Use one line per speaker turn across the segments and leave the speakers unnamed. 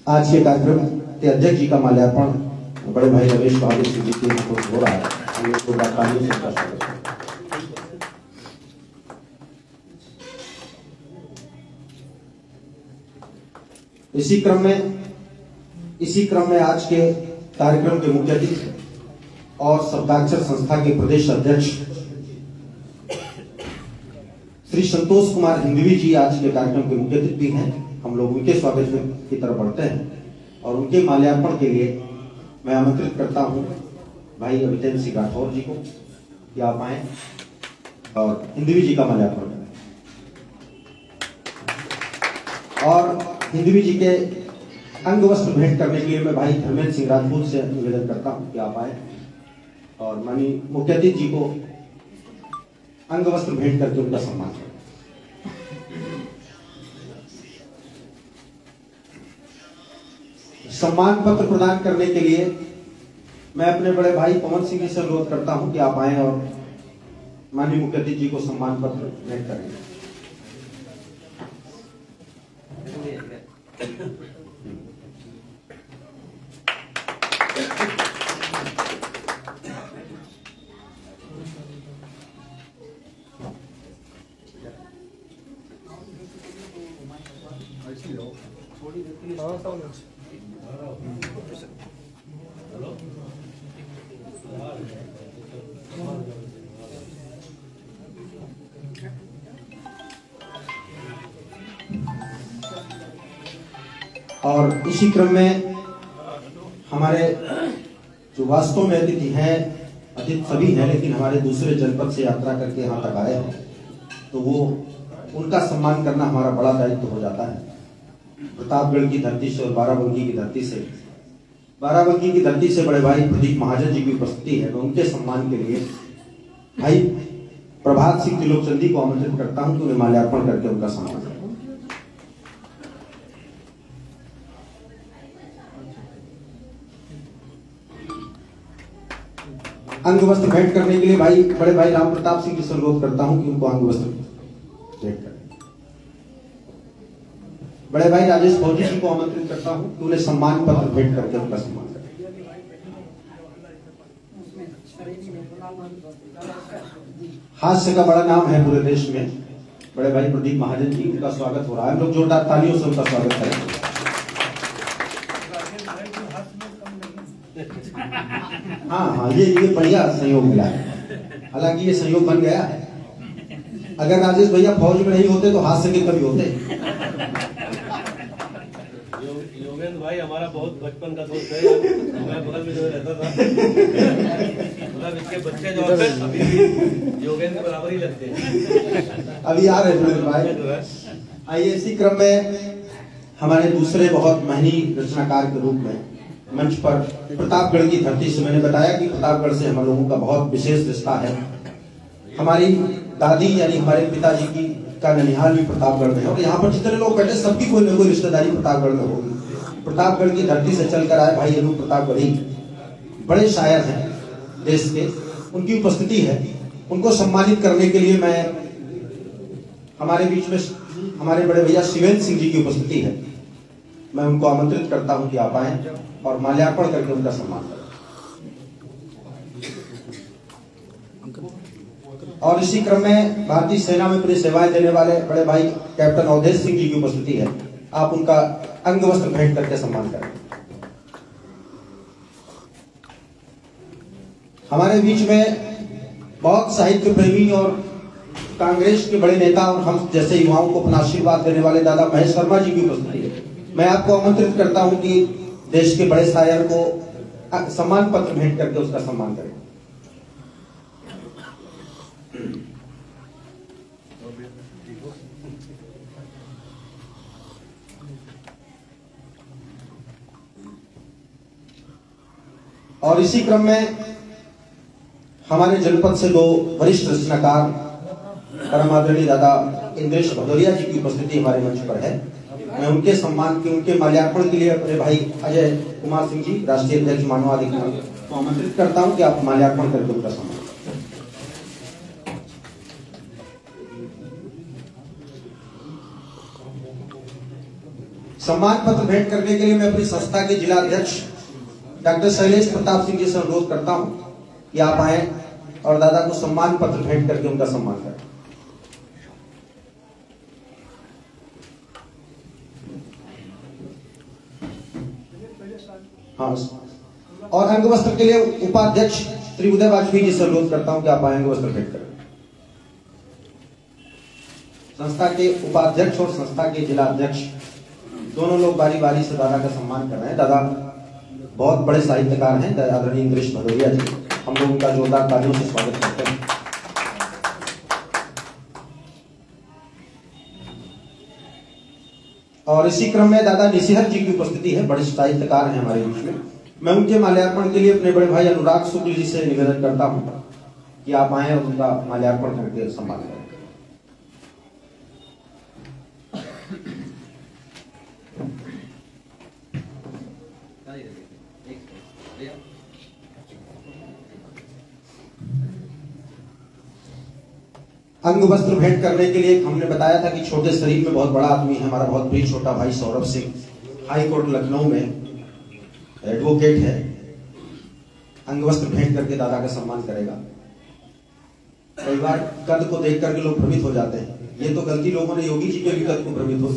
आज के कार्यक्रम के अध्यक्ष जी का माल्यार्पण बड़े भाई रमेश बहादुर सिंह जी के हाथों हो रहा है। हम लोग को तालियों से स्वागत है। इसी क्रम में आज के कार्यक्रम के मुख्य अतिथि और शब्दाक्षर संस्था के प्रदेश अध्यक्ष श्री संतोष कुमार हिंदवी जी आज के कार्यक्रम के मुख्य अतिथि हैं। हम लोग उनके स्वागत की तरफ बढ़ते हैं और उनके माल्यार्पण के लिए मैं आमंत्रित करता हूं भाई अभितेंद्र सिंह राठौर जी को कि आप आए और हिंदवी जी का माल्यार्पण करें। और हिंदवी जी के अंग वस्त्र भेंट करने के लिए मैं भाई धर्मेंद्र सिंह राजपूत से निवेदन करता हूं कि आप आए और माननीय मुख्य अतिथि जी को अंग वस्त्र भेंट करके उनका सम्मान करें। सम्मान पत्र प्रदान करने के लिए मैं अपने बड़े भाई पवन सिंह जी से अनुरोध करता हूं कि आप आए और माननीय मुख्य अतिथि जी को सम्मान पत्र भेंट करें। और इसी क्रम में हमारे जो वास्तव में अतिथि हैं, अतिथि सभी हैं लेकिन हमारे दूसरे जनपद से यात्रा करके यहाँ तक आए हैं, तो वो उनका सम्मान करना हमारा बड़ा दायित्व हो जाता है। प्रतापगढ़ की धरती से और बाराबंकी की धरती से बड़े भाई प्रदीप महाजन जी की उपस्थिति है। मैं उनके सम्मान के लिए भाई प्रभात सिंह त्रिलोकचंदी को आमंत्रित करता हूं कि उन्हें माल्यार्पण करके उनका सम्मान करें। अंग वस्त्र भेंट करने के लिए बड़े भाई राम प्रताप सिंह जी से अनुरोध करता हूं कि उनको अंग वस्त्र भेंट करें। बड़े भाई राजेश फौजी जी को आमंत्रित करता हूं कि उन्हें सम्मान पत्र भेंट करके उनका सम्मान करें। हास्य का बड़ा नाम है पूरे देश में, बड़े भाई प्रदीप महाजन जी, उनका स्वागत हो रहा है। हम लोग जोरदार तालियों से उनका स्वागत करें। हाँ, ये बढ़िया सहयोग मिला है। हालांकि ये सहयोग बन गया है। अगर राजेश भैया फौज में नहीं होते तो हास्य के कभी होते।
योगेंद्र भाई हमारा बहुत बचपन का दोस्त है, मैं बगल में जो रहता था, मतलब इसके बच्चे जो है अभी भी योगेंद्र बराबर ही लगते हैं।
अभी आ रहे भाई। आइए इसी क्रम में हमारे दूसरे बहुत महनी रचनाकार के रूप में मंच पर प्रतापगढ़ की धरती से, मैंने बताया कि प्रतापगढ़ से हम लोगों का बहुत विशेष रिश्ता है। हमारी दादी यानी हमारे पिताजी की का ननिहाल भी प्रतापगढ़ में है और यहाँ पर जितने लोग बैठे सबकी कोई न कोई रिश्तेदारी प्रतापगढ़ में होगी। प्रतापगढ़ की धरती से चलकर आए भाई अनूप प्रतापगढ़ी बड़े शायर हैं देश के, उनकी उपस्थिति है। उनको सम्मानित करने के लिए मैं हमारे बीच में हमारे बड़े भैया शिवेंद्र सिंह जी की उपस्थिति है। मैं उनको आमंत्रित करता हूं कि आप आए और माल्यार्पण करके उनका सम्मान करें। और इसी क्रम में भारतीय सेना में अपनी सेवाएं देने वाले बड़े भाई कैप्टन अवधेश सिंह जी की उपस्थिति है। आप उनका अंग वस्त्र भेंट करके सम्मान करें। हमारे बीच में बहुत साहित्य प्रेमी और कांग्रेस के बड़े नेता और हम जैसे युवाओं को अपना आशीर्वाद देने वाले दादा महेश शर्मा जी की उपस्थिति है। मैं आपको आमंत्रित करता हूं कि देश के बड़े शायर को सम्मान पत्र भेंट करके उसका सम्मान करें। और इसी क्रम में हमारे जनपद से दो वरिष्ठ रचनाकार परम आदरणीय दादा इंद्रेश भदौरिया जी की उपस्थिति हमारे मंच पर है। मैं उनके सम्मान के उनके माल्यार्पण के लिए अपने भाई अजय कुमार सिंह जी राष्ट्रीय अध्यक्ष मानवाधिकार को आमंत्रित करता हूं कि आप माल्यार्पण करके उनका सम्मान। सम्मान पत्र भेंट करने के लिए मैं अपनी संस्था के जिला अध्यक्ष डॉक्टर शैलेश प्रताप सिंह जी से अनुरोध करता हूं कि आप आए और दादा को सम्मान पत्र भेंट करके उनका सम्मान करें। हाँ, और अंग वस्त्र के लिए उपाध्यक्ष श्री उदय वाजपेयी जी से अनुरोध करता हूं कि आप आए अंग वस्त्र भेंट करें। संस्था के उपाध्यक्ष और संस्था के जिला अध्यक्ष दोनों लोग बारी बारी से दादा का सम्मान कर रहे हैं। दादा बहुत बड़े साहित्यकार हैं, आदरणीय इंद्रेश भदौरिया जी, हम लोग उनका जोरदार तालियों से स्वागत करते हैं। और इसी क्रम में दादा निशिहर जी की उपस्थिति है, बड़े साहित्यकार हैं हमारे बीच में। मैं उनके माल्यार्पण के लिए अपने बड़े भाई अनुराग शुक्ल जी से निवेदन करता हूं कि आप आए और उनका माल्यार्पण करके सम्मान करें। अंग वस्त्र भेंट करने के लिए हमने बताया था कि छोटे शरीर में बहुत बड़ा आदमी है, हमारा बहुत प्रिय छोटा भाई सौरभ सिंह, हाई कोर्ट लखनऊ में एडवोकेट है। अंग वस्त्र भेंट करके दादा का सम्मान करेगा। कई बार कद को देख करके लोग भ्रमित हो जाते हैं, ये तो गलती लोगों ने योगी जी के भी कद को भ्रमित हो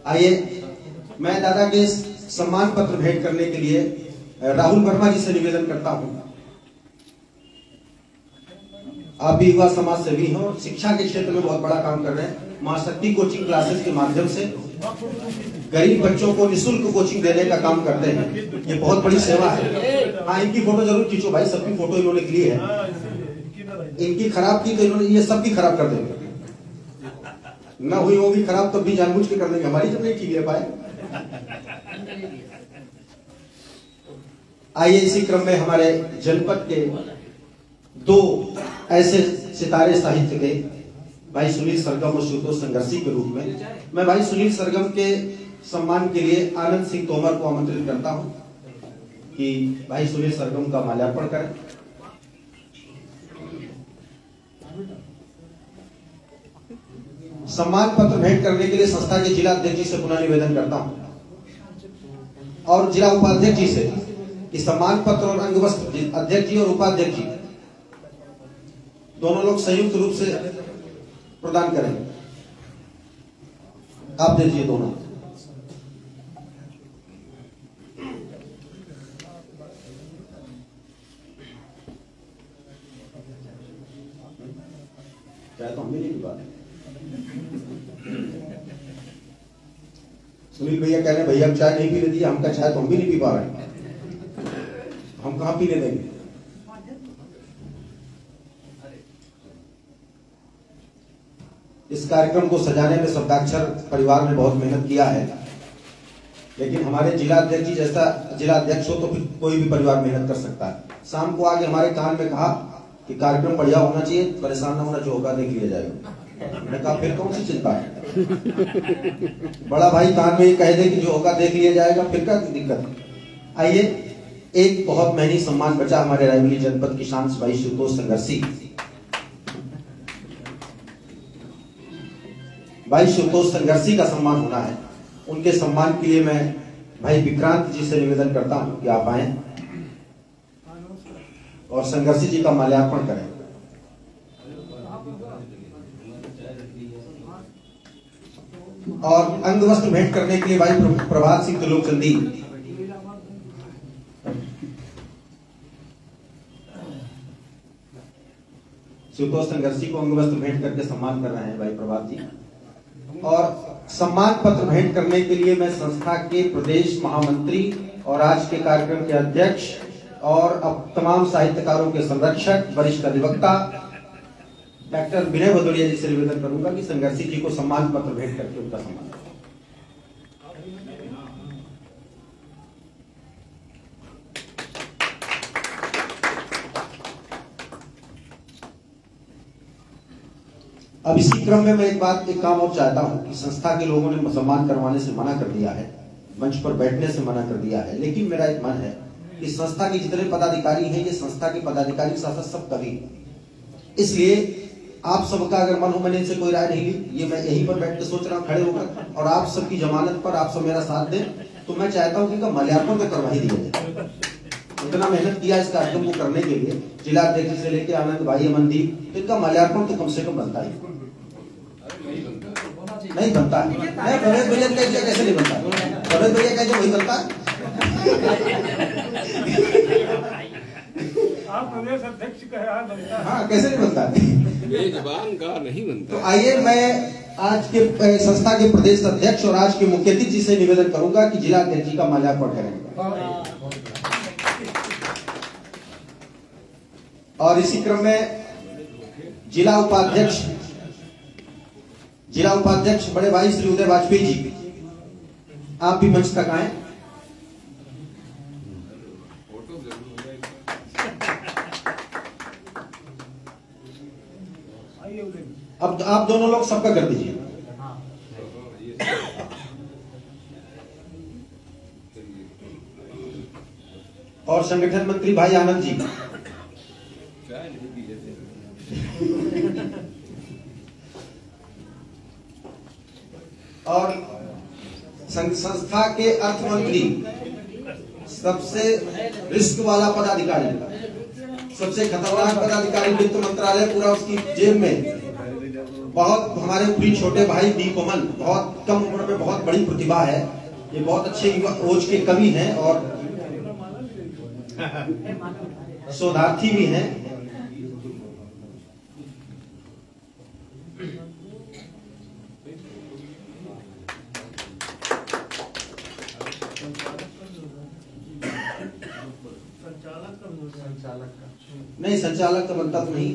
आइए मैं दादा के सम्मान पत्र भेंट करने के लिए राहुल वर्मा जी से निवेदन करता हूं। आप भी युवा समाज सेवी हो, शिक्षा के क्षेत्र में बहुत बड़ा काम कर रहे हैं। मां शक्ति कोचिंग क्लासेस के माध्यम से गरीब बच्चों को निःशुल्क कोचिंग देने का काम करते हैं। ये बहुत बड़ी सेवा है। हाँ, इनकी फोटो जरूर खींचो भाई, सबकी फोटो इन्होंने ली है। इनकी खराब की तो इन्होंने ये सबकी खराब कर देंगे, ना हुई होगी खराब तब भी जानबूझ के कर देंगे, हमारी जब नहीं ठीक है पाए। आइए इसी क्रम में हमारे जनपद के दो ऐसे सितारे साहित्य के भाई सुनील सरगम और शुतोष संघर्षी के रूप में मैं भाई सुनील सरगम के सम्मान के लिए आनंद सिंह तोमर को आमंत्रित करता हूं कि भाई सुनील सरगम का माल्यार्पण करें। सम्मान पत्र भेंट करने के लिए संस्था के जिला अध्यक्ष जी से पुनः निवेदन करता हूं और जिला उपाध्यक्ष जी से कि सम्मान पत्र और अंग वस्त्र अध्यक्ष जी और उपाध्यक्ष जी दोनों लोग संयुक्त रूप से प्रदान करेंगे। आप दे दीजिए दोनों। चाहे तो हम भी नहीं पी पा रहे। सुनील भैया कह रहे हैं भैया चाय नहीं पीने दिया, हमका चाय तो हम भी नहीं पी पा रहे, हम कहां पीने देंगे। इस कार्यक्रम को सजाने में शब्दाक्षर परिवार ने बहुत मेहनत किया है, लेकिन हमारे जिला अध्यक्ष जी जैसा जिला अध्यक्ष हो तो फिर कोई भी परिवार मेहनत कर सकता है। शाम को आके हमारे कान में कहा कि कार्यक्रम बढ़िया होना चाहिए, परेशान ना होना, जो होगा देख लिया जाएगा। मैंने कहा फिर कौन सी चिंता है, बड़ा भाई कान में कह दे कि जो होगा देख लिया जाएगा, फिर क्या दिक्कत। आइए एक बहुत महंगी सम्मान बचा हमारे रायबरेली जनपद की शान भाई शुतोष संघर्षी। भाई शुतोष संघर्षी का सम्मान होना है, उनके सम्मान के लिए मैं भाई विक्रांत जी से निवेदन करता हूं कि आप आए और संघर्षी जी का माल्यार्पण करें। और अंग वस्त्र भेंट करने के लिए भाई प्रभात सिंह त्रिलोकचंदी शुतोष संघर्षी को अंग वस्त्र भेंट करके सम्मान कर रहे हैं भाई प्रभात जी। और सम्मान पत्र भेंट करने के लिए मैं संस्था के प्रदेश महामंत्री और आज के कार्यक्रम के अध्यक्ष और अब तमाम साहित्यकारों के संरक्षक वरिष्ठ अधिवक्ता डॉक्टर विनय भदौरिया जी से निवेदन करूंगा कि संघर्षी जी को सम्मान पत्र भेंट करके उनका सम्मान करें। अब इसी क्रम में मैं एक काम और चाहता हूं कि संस्था के लोगों ने सम्मान करवाने से मना कर दिया है, मंच पर बैठने से मना कर दिया है, लेकिन मेरा एक मन है कि संस्था के जितने पदाधिकारी हैं ये संस्था के पदाधिकारी के साथ सब कवि, इसलिए आप सबका अगर मन हो, मैंने इनसे कोई राय नहीं ली, ये मैं यहीं पर बैठ के सोच रहा हूँ खड़े होकर, और आप सबकी जमानत पर आप सब मेरा साथ दें, तो मैं चाहता हूँ कि इनका माल्यार्पण तो करवा ही दिया जाए। इतना मेहनत किया इस कार्यक्रम को करने के लिए, जिला अध्यक्ष से लेके आनंद भाई, अमनदीप, तो इनका माल्यार्पण तो कम से कम बनता है। नहीं बनता है, नहीं प्रवेश भैया कैसे नहीं बनता, प्रवेश भैया कैसे वही बनता है।
आप प्रदेश अध्यक्ष बनता है,
हाँ कैसे नहीं बनता है,
मेजबान का नहीं बनता।
तो आइए मैं आज के संस्था के प्रदेश अध्यक्ष और आज के मुख्य अतिथि जी से निवेदन करूंगा कि जिला अध्यक्ष जी का माल्यार्पण करेंगे। और इसी क्रम में जिला उपाध्यक्ष बड़े भाई श्री उदय वाजपेयी जी, आप भी मंच तक आए। अब आप दोनों लोग सबका कर दीजिए। और संगठन मंत्री भाई आनंद जी, और संस्था के अर्थ मंत्री, सबसे रिस्क वाला पदाधिकारी, सबसे खतरनाक पदाधिकारी वित्त मंत्रालय पूरा उसकी जेब में, बहुत हमारे प्रिय छोटे भाई डी कोमल, बहुत कम उम्र में बहुत बड़ी प्रतिभा है, ये बहुत अच्छे ओज के कवि हैं और शोधार्थी भी हैं। नहीं संचालक का बनता तो नहीं,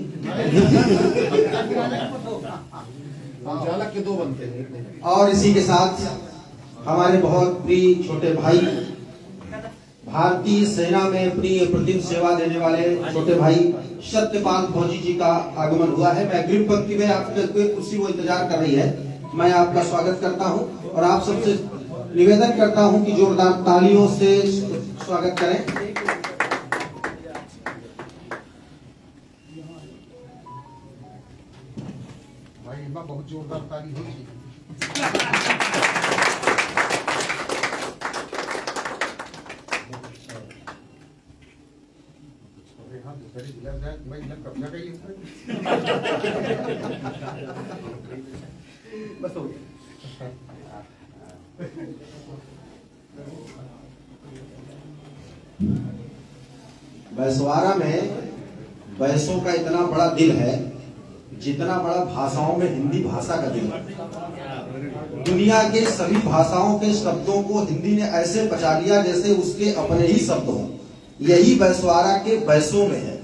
संचालक के दो बनते हैं।
और इसी के साथ हमारे बहुत प्रिय छोटे भाई, भारतीय सेना में अपनी अप्रतिम सेवा देने वाले छोटे भाई सत्यपाल फौजी जी का आगमन हुआ है। मैं अग्रिम पंक्ति में आपके कुर्सी वो इंतजार कर रही है, मैं आपका स्वागत करता हूं और आप सबसे निवेदन करता हूं कि जोरदार तालियों से स्वागत करें।
बहुत जोरदार ताली होगी।
बस हो गया। बैसवारा में बैसों का इतना बड़ा दिल है जितना बड़ा भाषाओं में हिंदी भाषा का दिल है। दुनिया के सभी भाषाओं के शब्दों को हिंदी ने ऐसे पचा लिया जैसे उसके अपने ही शब्द हों। यही बैसवारा के बैसों में है।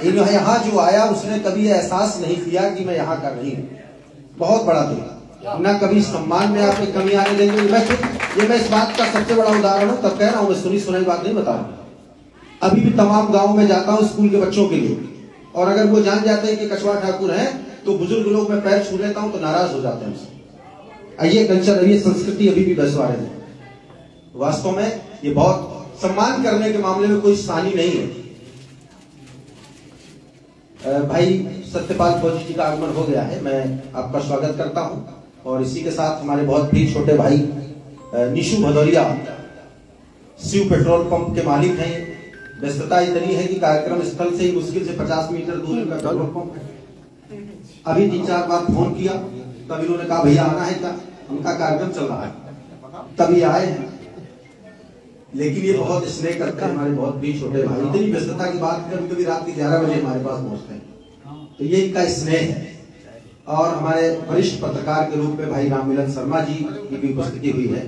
यहाँ जो आया उसने कभी एहसास नहीं किया कि मैं यहाँ का नहीं हूँ। बहुत बड़ा दिल, ना कभी सम्मान में आपकी कमी आने देंगे। ये मैं इस बात का सबसे बड़ा उदाहरण हूँ, तब कह रहा हूँ, मैं सुनी सुनाई बात नहीं बता रहा। अभी भी तमाम गाँव में जाता हूँ स्कूल के बच्चों के लिए, और अगर वो जान जाते हैं कि कछुआ ठाकुर हैं तो बुजुर्ग लोग मैं पैर छू लेता हूं तो नाराज हो जाते हैं। ये कल्चर, ये संस्कृति अभी भी बैसवारे में। वास्तव में ये बहुत सम्मान करने के मामले में कोई सानी नहीं है। भाई सत्यपाल फौजी जी का आगमन हो गया है, मैं आपका स्वागत करता हूं। और इसी के साथ हमारे बहुत प्रिय छोटे भाई निशु भदौरिया, शिव पेट्रोल पंप के मालिक हैं। व्यस्तता इतनी है कि कार्यक्रम स्थल से ही मुश्किल से 50 मीटर दूर का पेट्रोल पंप है। अभी 3-4 बार फोन किया, तब इन्होंने कहा भैया आना है क्या, उनका कार्यक्रम चल रहा है, तभी आए हैं। लेकिन ये बहुत स्नेह करते हैं हमारे बहुत प्रिय छोटे भाई। इतनी व्यस्तता की बात, कभी कभी रात के 11 बजे हमारे पास पहुंचते हैं, तो ये इनका स्नेह है। और हमारे वरिष्ठ पत्रकार के रूप में भाई राममिलन शर्मा जी की भी उपस्थिति हुई है।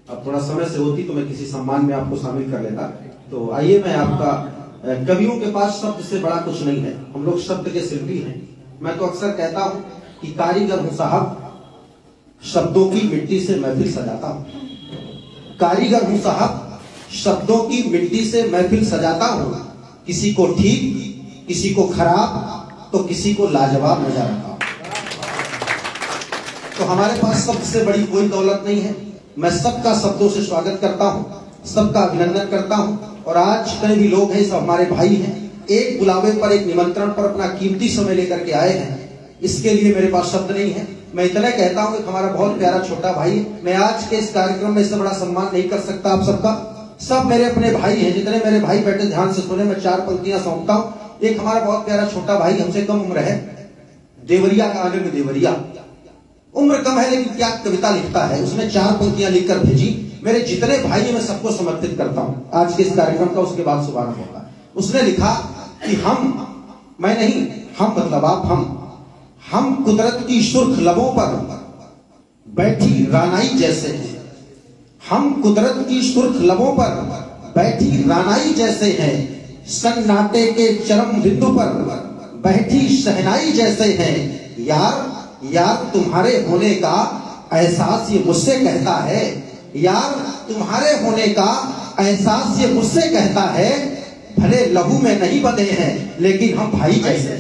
अब थोड़ा समय से होती तो मैं किसी सम्मान में आपको शामिल कर लेता। तो आइए, मैं आपका, कवियों के पास शब्द से बड़ा कुछ नहीं है, हम लोग शब्द के शिल्पी हैं। मैं तो अक्सर कहता हूं कि कारीगर हूं साहब, शब्दों की मिट्टी से महफिल सजाता हूं। कारीगर हूं साहब, शब्दों की मिट्टी से महफिल सजाता हूं। किसी को ठीक, किसी को खराब, तो किसी को लाजवाब नजर आता हूं। तो हमारे पास शब्द से बड़ी कोई दौलत नहीं है। मैं सबका शब्दों से स्वागत करता हूं, सबका अभिनंदन करता हूं। और आज कई भी लोग हैं, सब हमारे भाई हैं, एक बुलावे पर, एक निमंत्रण पर अपना कीमती समय लेकर के आए हैं, इसके लिए मेरे पास शब्द नहीं है। मैं इतना कहता हूं कि हमारा बहुत प्यारा छोटा भाई, मैं आज के इस कार्यक्रम में इससे बड़ा सम्मान नहीं कर सकता आप सबका। सब मेरे अपने भाई हैं, जितने मेरे भाई बैठे ध्यान से सुने, मैं 4 पंक्तियां सौंपता हूं। एक हमारा बहुत प्यारा छोटा भाई, हमसे कम उम्र है, देवरिया का आनंद देवरिया, उम्र कम है लेकिन क्या कविता लिखता है, उसने 4 पंक्तियां लिखकर भेजी। मेरे जितने भाई हैं मैं सबको समर्पित करता हूं आज के इस कार्यक्रम का, उसके बाद शुभारंभ होगा। उसने लिखा कि हम, मैं नहीं, हम मतलब आप, हम कुदरत की सुर्ख लबों पर बैठी रानाई जैसे हैं, हम कुदरत की सुर्ख लबों पर बैठी रानाई जैसे हैं, सन्नाटे के चरम बिंदु पर बैठी शहनाई जैसे हैं। यार यार तुम्हारे होने का एहसास ये मुझसे कहता है, यार तुम्हारे होने का एहसास ये मुझसे कहता है, भले लहू में नहीं बंधे हैं लेकिन हम भाई जैसे,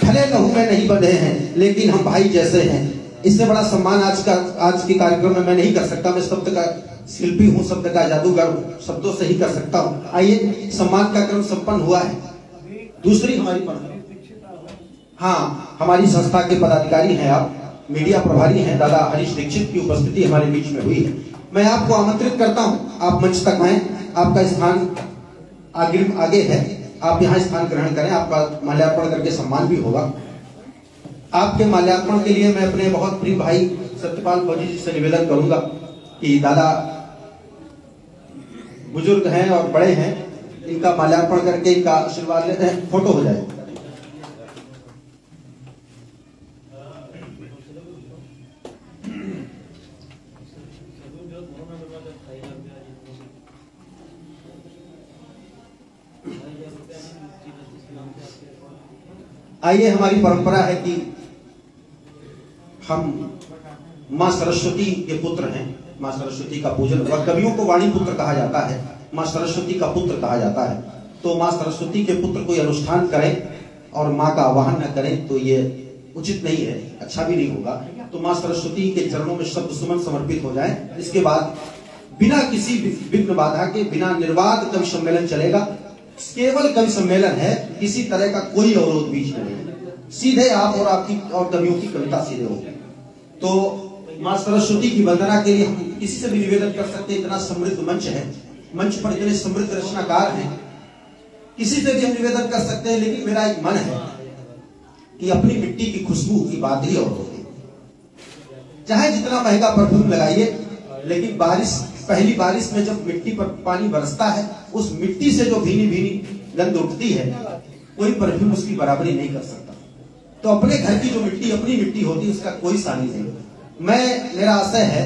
भले लहू में नहीं बंधे हैं लेकिन हम भाई जैसे हैं। इससे बड़ा सम्मान आज के कार्यक्रम में मैं नहीं कर सकता। मैं शब्द का शिल्पी हूँ, शब्द का जादूगर हूँ, शब्दों से ही कर सकता हूँ। आइए, सम्मान का क्रम संपन्न हुआ है। दूसरी हमारी, हाँ, हमारी संस्था के पदाधिकारी हैं, आप मीडिया प्रभारी हैं, दादा हरीश दीक्षित की उपस्थिति हमारे बीच में हुई है। मैं आपको आमंत्रित करता हूं, आप मंच तक आए, आपका स्थान आगे है, आप यहाँ स्थान ग्रहण करें, आपका माल्यार्पण करके सम्मान भी होगा। आपके माल्यार्पण के लिए मैं अपने बहुत प्रिय भाई सत्यपाल फौजी जी से निवेदन करूंगा कि दादा बुजुर्ग हैं और बड़े हैं, इनका माल्यार्पण करके इनका आशीर्वाद लेते हैं, फोटो हो जाए। आइए, हमारी परंपरा है कि हम मां सरस्वती के पुत्र हैं, मां सरस्वती का पूजन, और कवियों को वाणी पुत्र कहा जाता है, मां सरस्वती का पुत्र कहा जाता है। तो मां सरस्वती के पुत्र कोई अनुष्ठान करें और मां का आवाहन न करें तो ये उचित नहीं है, अच्छा भी नहीं होगा। तो मां सरस्वती के चरणों में शब्द सुमन समर्पित हो जाए। इसके बाद बिना किसी विघ्न बाधा के, बिना निर्वाध कवि सम्मेलन चलेगा। केवल कवि सम्मेलन है, किसी तरह का कोई अवरोध बीच में नहीं, सीधे आप और आपकी और कवियों की कविता सीधे होगी। तो मां सरस्वती की वंदना के लिए हम किसी से भी निवेदन कर सकते हैं, इतना समृद्ध मंच है, मंच पर इतने समृद्ध रचनाकार हैं, किसी से भी हम निवेदन कर सकते हैं। लेकिन मेरा एक मन है कि अपनी मिट्टी की खुशबू की बात ही और होती, चाहे जितना महंगा परफ्यूम लगाइए, लेकिन बारिश, पहली बारिश में जब मिट्टी पर पानी बरसता है, उस मिट्टी से जो भीनी भीनी गंध उठती है, कोई परफ्यूम उसकी बराबरी नहीं कर सकता। तो अपने घर की जो मिट्टी अपनी मिट्टी होती है, उसका कोई सानी नहीं। मेरा आशय है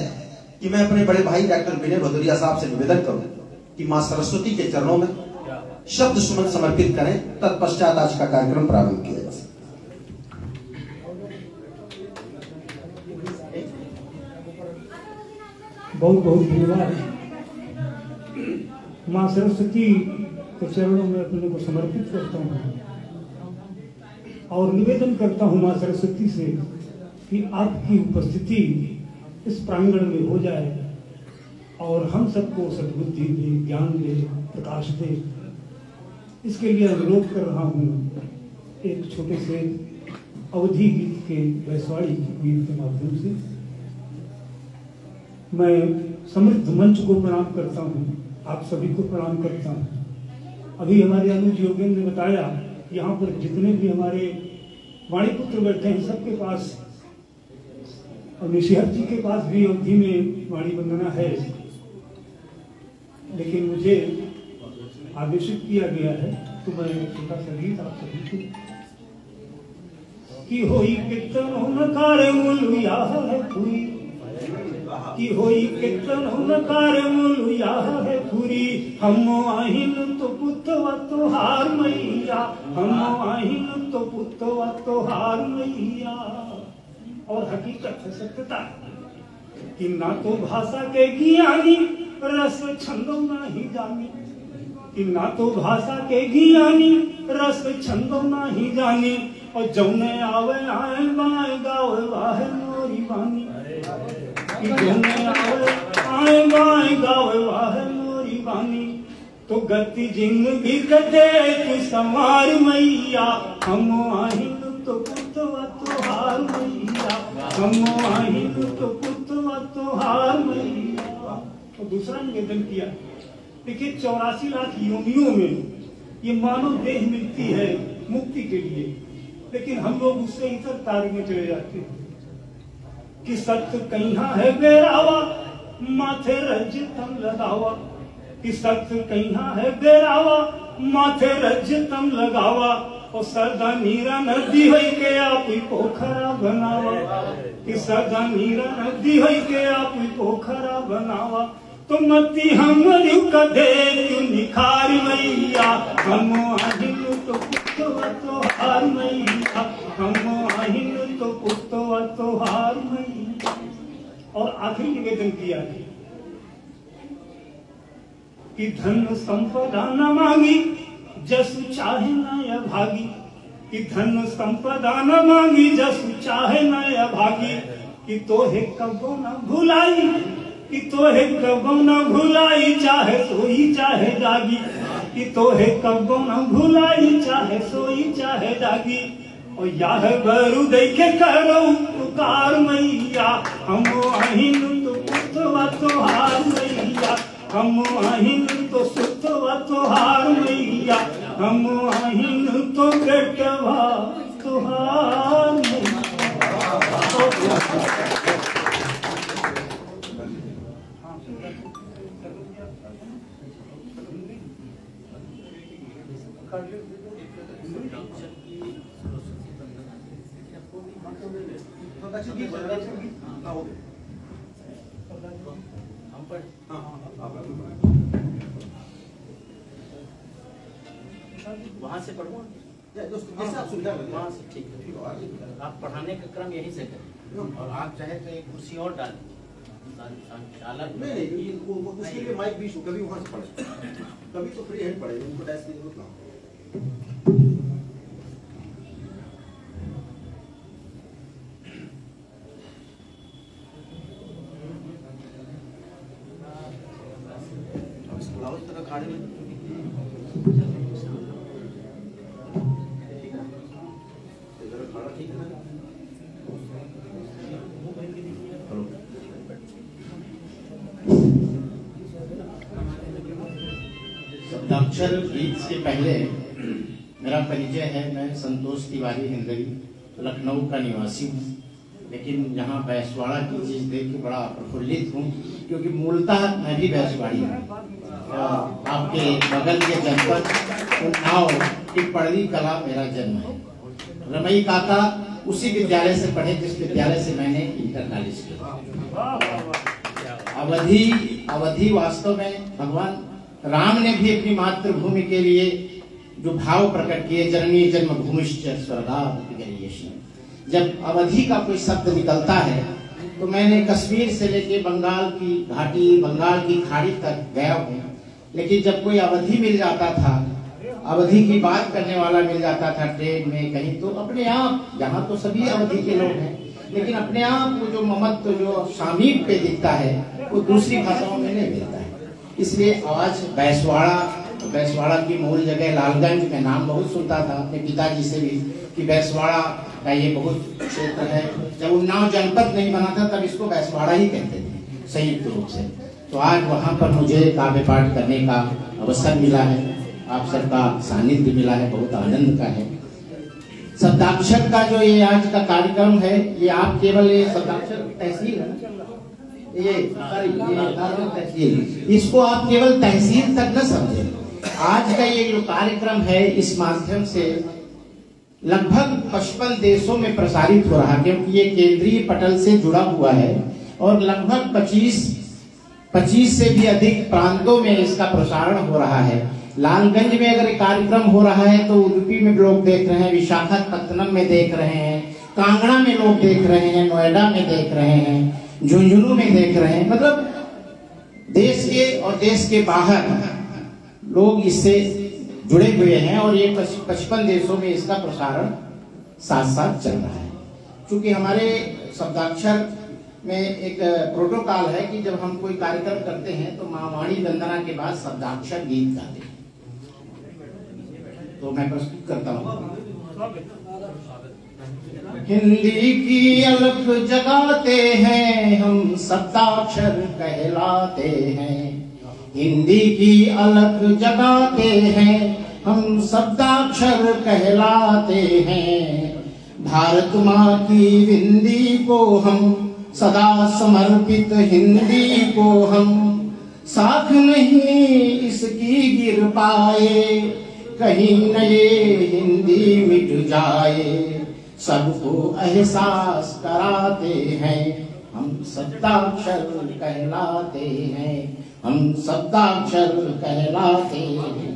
कि मैं अपने बड़े भाई डॉक्टर विनय भदौरिया साहब से निवेदन करूं कि मां सरस्वती के चरणों में शब्द सुमन समर्पित करें, तत्पश्चात आज का कार्यक्रम प्रारंभ किया जा सकता।
बहुत बहुत धन्यवाद। मां सरस्वती के चरणों में अपने को समर्पित करता हूँ और निवेदन करता हूँ मां सरस्वती से कि आपकी उपस्थिति इस प्रांगण में हो जाए और हम सबको सद्बुद्धि दे, ज्ञान दे, प्रकाश दे। इसके लिए अनुरोध कर रहा हूँ एक छोटे से अवधि गीत के, वैश्वाड़ी गीत के माध्यम से। मैं समृद्ध मंच को प्रणाम करता हूँ, आप सभी को प्रणाम करता हूँ। अभी हमारे अनुज योगेंद्र ने बताया, यहाँ पर जितने भी हमारे वाणी पुत्र बैठे हैं, सबके पास, और निशिहर जी के पास भी अवधि में वाणी वंदना है, लेकिन मुझे आदेशित किया गया है तो मैं छोटा सा गीत आप सभी को कि होई कीर्तन हुनकार मुलुया है पूरी, कि होई कीर्तन हुनकार मुलुया है पूरी, हम आहिन तो पुतवा तोहार मैया, हम आहिन तो पुतवा तोहार मैया। और हकीकत है, सत्यता कि ना तो भाषा के ज्ञानी रस छंदो नहीं जानी, कि ना तो भाषा के ज्ञानी रस छंदो नहीं जानी, और जौने आवे आए बाए गावे वाहे मोरी बानी, कि जौने आवे आए बाए गावे वाहे मोरी बानी। तो गति जिंदगी कटे तू संवार मैया, हम आहिन तो पुतवा तोहार मैया, हम आहिन तो पुतवा तोहार मैया। तो दूसरा निवेदन किया, देखिए 84 लाख योनियों में ये मानव देह मिलती है मुक्ति के लिए, लेकिन हम लोग उससे इतर तार में चले जाते हैं कि सत्य कहाँ है बेरावा, माथे रजतम लगावा, कि सत्य कहाँ है बेरावा, माथे रजतम लगावा, और सदा नीरा नदी होई के आप पोखरा बनावा, कि सदा नीरा नदी होई के आप पोखरा बनावा। तो मती हम कदे क्यों निखार मैया, हम आहिन तो पुतवा तोहार मैया, हम आहिन तो पुतवा तोहार मैया। और आखिरी निवेदन किया कि धन संपदा न मांगी, जसु चाहे न भागी, कि धन संपदा न मांगी, जसु चाहे न भागी, कि तोहे कबो न भुलाई, कि तोहे कबो न भुलाई, चाहे सोई चाहे जागी, कि तोहे कबो न भुलाई, चाहे सोई चाहे जागी। और याह बरु देखे करो पुकार मैया, हम आहिन तो पुतवा तोहार मैया, हम आहिन तो सुतवा तोहार मैया, हम आहिन तो बेटवा तोहार मैया।
वहाँ से पढ़ूँ
जैसे आप सुविधा लगे
वहाँ से, ठीक है। आप पढ़ाने का क्रम यहीं से करें, और आप चाहे तो एक कुर्सी और डालें,
नहीं वो उसके लिए माइक भी कभी वहाँ से पढ़े, कभी तो फ्री हैंड पढ़े, उनको डैश की जरूरत ना हो। खाने में खाना ठीक है ना।
शब्दाक्षर गीत से पहले मेरा परिचय है, मैं संतोष तिवारी हिंदवी, लखनऊ का निवासी हूँ, लेकिन यहाँ बैसवाड़ा की चीज देख के बड़ा प्रफुल्लित हूँ, क्योंकि मूलतः मैं भी बैसवाड़ी हूँ। आपके बगल के जनपद उन्नाव टिप्पणी कला मेरा जन्म है। रमई काका उसी विद्यालय से पढ़े जिस विद्यालय से मैंने इंटर कॉलेज किया। अवधि वास्तव में भगवान राम ने भी अपनी मातृभूमि के लिए जो भाव प्रकट किए, जननी जन्मभूमिश्च स्वर्गादपि, जब अवधि का कोई शब्द निकलता है तो मैंने कश्मीर से लेके बंगाल की घाटी, बंगाल की खाड़ी तक गया हूँ, लेकिन जब कोई अवधि मिल जाता था, अवधि की बात करने वाला मिल जाता था ट्रेन में कहीं, तो अपने आप, यहाँ तो सभी अवधि के लोग हैं, लेकिन अपने आप वो जो ममत्व, जो सामीप पे दिखता है, वो दूसरी भाषाओं में नहीं मिलता है। इसलिए आज बैसवाड़ा की मूल जगह लालगंज में नाम बहुत सुनता था अपने पिताजी से भी कि बैसवाड़ा का ये बहुत क्षेत्र है। जब उन्नाव जनपद नहीं बना था तब इसको बैसवाड़ा ही कहते थे संयुक्त रूप से। तो आज वहाँ पर मुझे काव्य पाठ करने का अवसर मिला है, आप सबका सानिध्य मिला है, बहुत आनंद का है। शब्दाक्षर का जो ये आज का कार्यक्रम है, ये आप केवल ये शब्दाक्षर तहसील है, ये तहसील, इसको आप केवल तहसील तक न समझे। आज का ये जो कार्यक्रम है, इस माध्यम से लगभग 55 देशों में प्रसारित हो रहा है, क्योंकि ये केंद्रीय पटल से जुड़ा हुआ है, और लगभग 25 से भी अधिक प्रांतों में इसका प्रसारण हो रहा है। लालगंज में अगर कार्यक्रम हो रहा है तो उडुपी में लोग देख रहे हैं, विशाखापत्तनम में देख रहे हैं, कांगड़ा में लोग देख रहे हैं, नोएडा में देख रहे हैं, झुंझुनू में देख रहे हैं, मतलब देश के और देश के बाहर लोग इससे जुड़े हुए हैं, और ये 55 देशों में इसका प्रसारण साथ साथ चल रहा है। क्योंकि हमारे शब्दाक्षर में एक प्रोटोकॉल है कि जब हम कोई कार्यक्रम करते हैं तो माँ वाणी वंदना के बाद शब्दाक्षर गीत गाते हैं। तो मैं प्रस्तुत करता हूँ। हिंदी की अलख जगाते हैं हम, शब्दाक्षर कहलाते हैं। हिंदी की अलख जगाते हैं हम, शब्दाक्षर कहलाते हैं। भारत माँ की हिंदी को हम सदा समर्पित, हिंदी को हम साख नहीं इसकी गिर पाए, कहीं न ये हिंदी मिट जाए। सबको एहसास कराते हैं हम, शब्दाक्षर कहलाते हैं, हम शब्दाक्षर कहलाते हैं।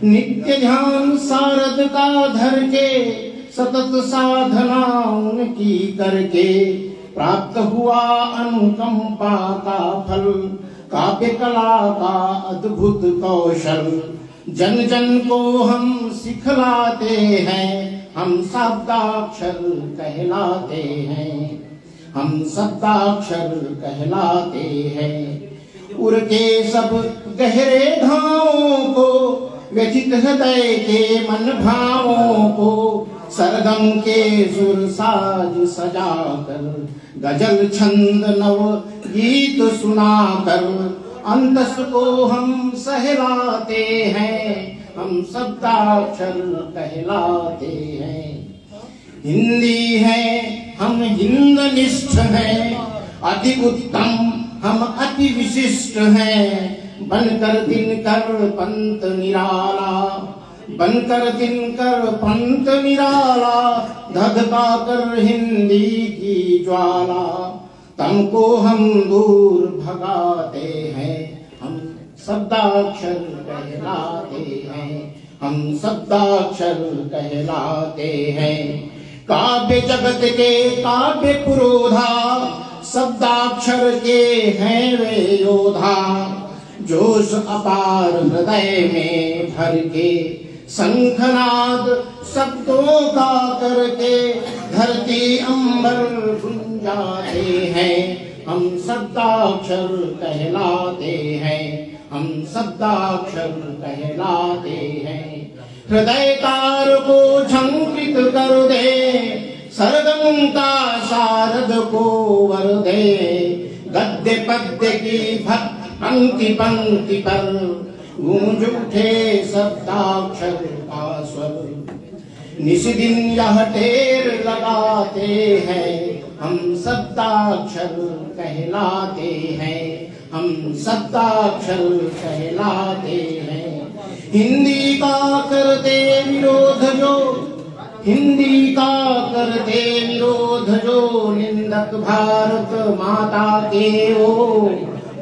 नित्य ध्यान शारद का धर के, सतत साधना उनकी करके, प्राप्त हुआ अनुकंपा का फल, काव्य कला का अद्भुत कौशल। जन जन को हम सिखलाते हैं, हम शब्दाक्षर कहलाते हैं, हम शब्दाक्षर कहलाते हैं। उड़ के सब गहरे धावों को, व्यथित हृदय के मन भावों को, सरगम के सुर साज सजाकर, गजल छंद नव गीत सुनाकर, अंतस को हम सहलाते हैं, हम शब्दाक्षर कहलाते हैं। हिंदी है हम हिंद निष्ठ हैं, अति उत्तम हम अति विशिष्ट हैं। बनकर दिनकर पंत निराला, बनकर दिनकर पंत निराला, धधका कर हिंदी की ज्वाला, तुमको हम दूर भगाते हैं, हम शब्दाक्षर कहलाते हैं, हम शब्दाक्षर कहलाते हैं। काव्य जगत के काव्य पुरोधा, शब्दाक्षर के हैं वे योधा। जोश अपार हृदय में भर के, शंखनाद शब्दों का करके, धरती अंबर गुंजाते हैं, हम शब्दाक्षर कहलाते हैं, हम शब्दाक्षर कहलाते हैं। हृदय तार को झंकृत कर दे, सरगम का शारद को वर दे। गद्य पद्य की पंक्ति पंक्ति पर, गूंज उठे शब्दाक्षर का स्वर। निस्दिन यह टेर लगाते हैं, हम शब्दाक्षर कहलाते हैं, हम शब्दाक्षर कहलाते हैं। हिंदी का करते विरोध जो, हिंदी का करते विरोध जो, निंदक भारत माता के वो,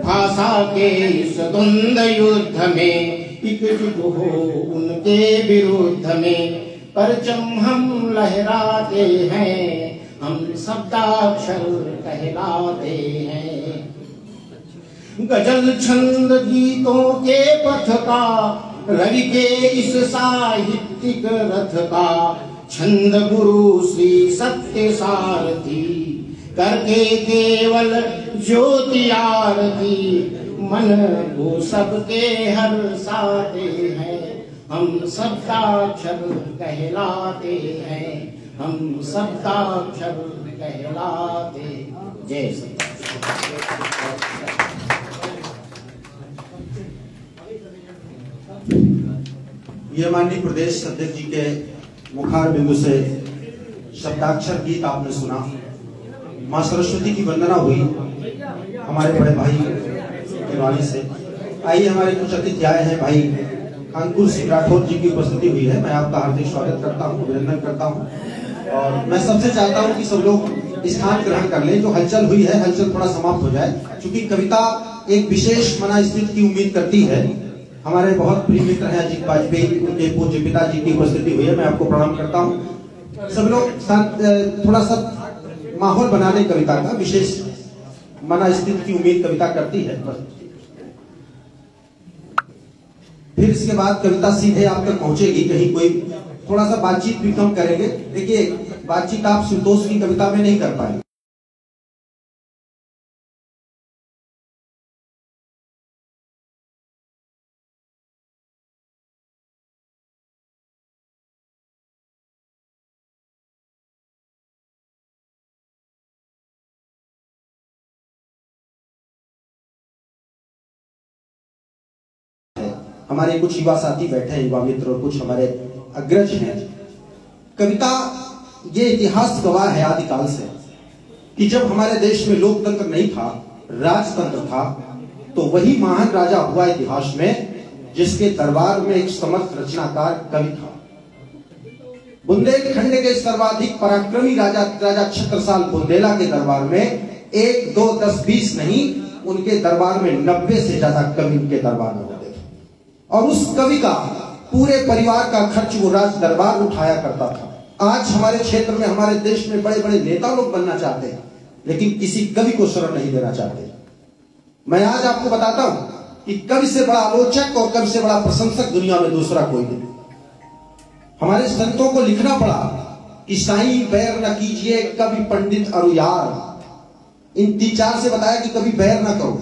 भाषा के इस द्वंद युद्ध में एकजुट हो उनके विरुद्ध में, परचम हम लहराते हैं, हम शब्दाक्षर कहलाते हैं। गजल छंद गीतों के पथ का, रवि के इस साहित्यिक रथ का, छंद गुरु श्री सत्य सारथी, करके केवल ज्योति आरती, मन को सबके हर्षाते हैं, हम शब्दाक्षर कहलाते हैं, हम शब्दाक्षर कहलाते। जय शब्दाक्षर।
ये माननीय प्रदेश अध्यक्ष जी के मुखार बिंदु से शब्दाक्षर गीत आपने सुना। माँ सरस्वती की वंदना हुई हमारे बड़े भाई के वाणी से। आइए हमारे कुछ अतिथि आए हैं। भाई अंकुर सिंह राठौर जी की उपस्थिति हुई है। मैं आपका हार्दिक स्वागत करता हूँ, अभिनंदन करता हूँ। और मैं सबसे चाहता हूँ कि सब लोग स्थान ग्रहण कर लें। जो हलचल हुई है, हलचल थोड़ा समाप्त हो जाए, क्योंकि कविता एक विशेष मनस्थिति की उम्मीद करती है। हमारे बहुत प्रिय मित्र हैं अजीत वाजपेयी, उनके पूज्य पिताजी की उपस्थिति हुई है। मैं आपको प्रणाम करता हूँ। सब लोग थोड़ा सा माहौल बना दें कविता का। विशेष मनस्थिति की उम्मीद कविता करती है। फिर इसके बाद कविता सीधे आप तक पहुंचेगी। कहीं कोई थोड़ा सा बातचीत भी कम करेंगे। देखिए, बातचीत आप संतोष की कविता में नहीं कर पाएंगे। हमारे कुछ युवा साथी बैठे हैं, युवा मित्र और कुछ हमारे अग्रज हैं। कविता ये इतिहास गवाह है आदिकाल से कि जब हमारे देश में लोकतंत्र नहीं था, राजतंत्र था, तो वही महान राजा हुआ इतिहास में जिसके दरबार में एक समर्थ रचनाकार कवि था। बुंदेलखंड के सर्वाधिक पराक्रमी राजा छत्रसाल बुंदेला के दरबार में 1, 2, 10, 20 नहीं, उनके दरबार में 90 से ज्यादा कवि उनके दरबार में होते थे। और उस कवि का पूरे परिवार का खर्च वो राज दरबार उठाया करता था। आज हमारे क्षेत्र में, हमारे देश में बड़े बड़े नेता लोग बनना चाहते हैं, लेकिन किसी कवि को शरण नहीं देना चाहते। मैं आज आपको बताता हूं कि कवि से बड़ा आलोचक और कवि से बड़ा प्रशंसक दुनिया में दूसरा कोई नहीं। हमारे संतों को लिखना पड़ा कि साईं बैर न कीजिए कवि पंडित अरु यार। इन 3-4 से बताया कि कभी बैर ना करो।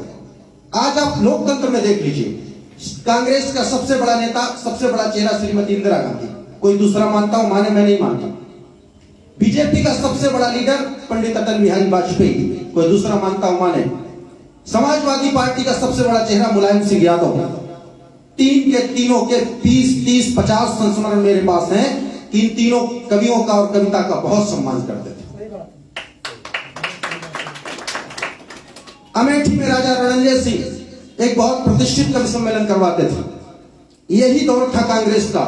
आज आप लोकतंत्र में देख लीजिए, कांग्रेस का सबसे बड़ा नेता, सबसे बड़ा चेहरा श्रीमती इंदिरा गांधी, कोई दूसरा मानता हूं माने, मैं नहीं मानता। बीजेपी का सबसे बड़ा लीडर पंडित अटल बिहारी वाजपेयी, कोई दूसरा मानता हूं माने। समाजवादी पार्टी का सबसे बड़ा चेहरा मुलायम सिंह यादव। तीनों के 30-50 संस्मरण मेरे पास हैं कि इन तीनों कवियों का और कविता का बहुत सम्मान करते थे। अमेठी में राजा रणंजय सिंह एक बहुत प्रतिष्ठित कवि सम्मेलन करवाते थे। यही दौर था कांग्रेस का।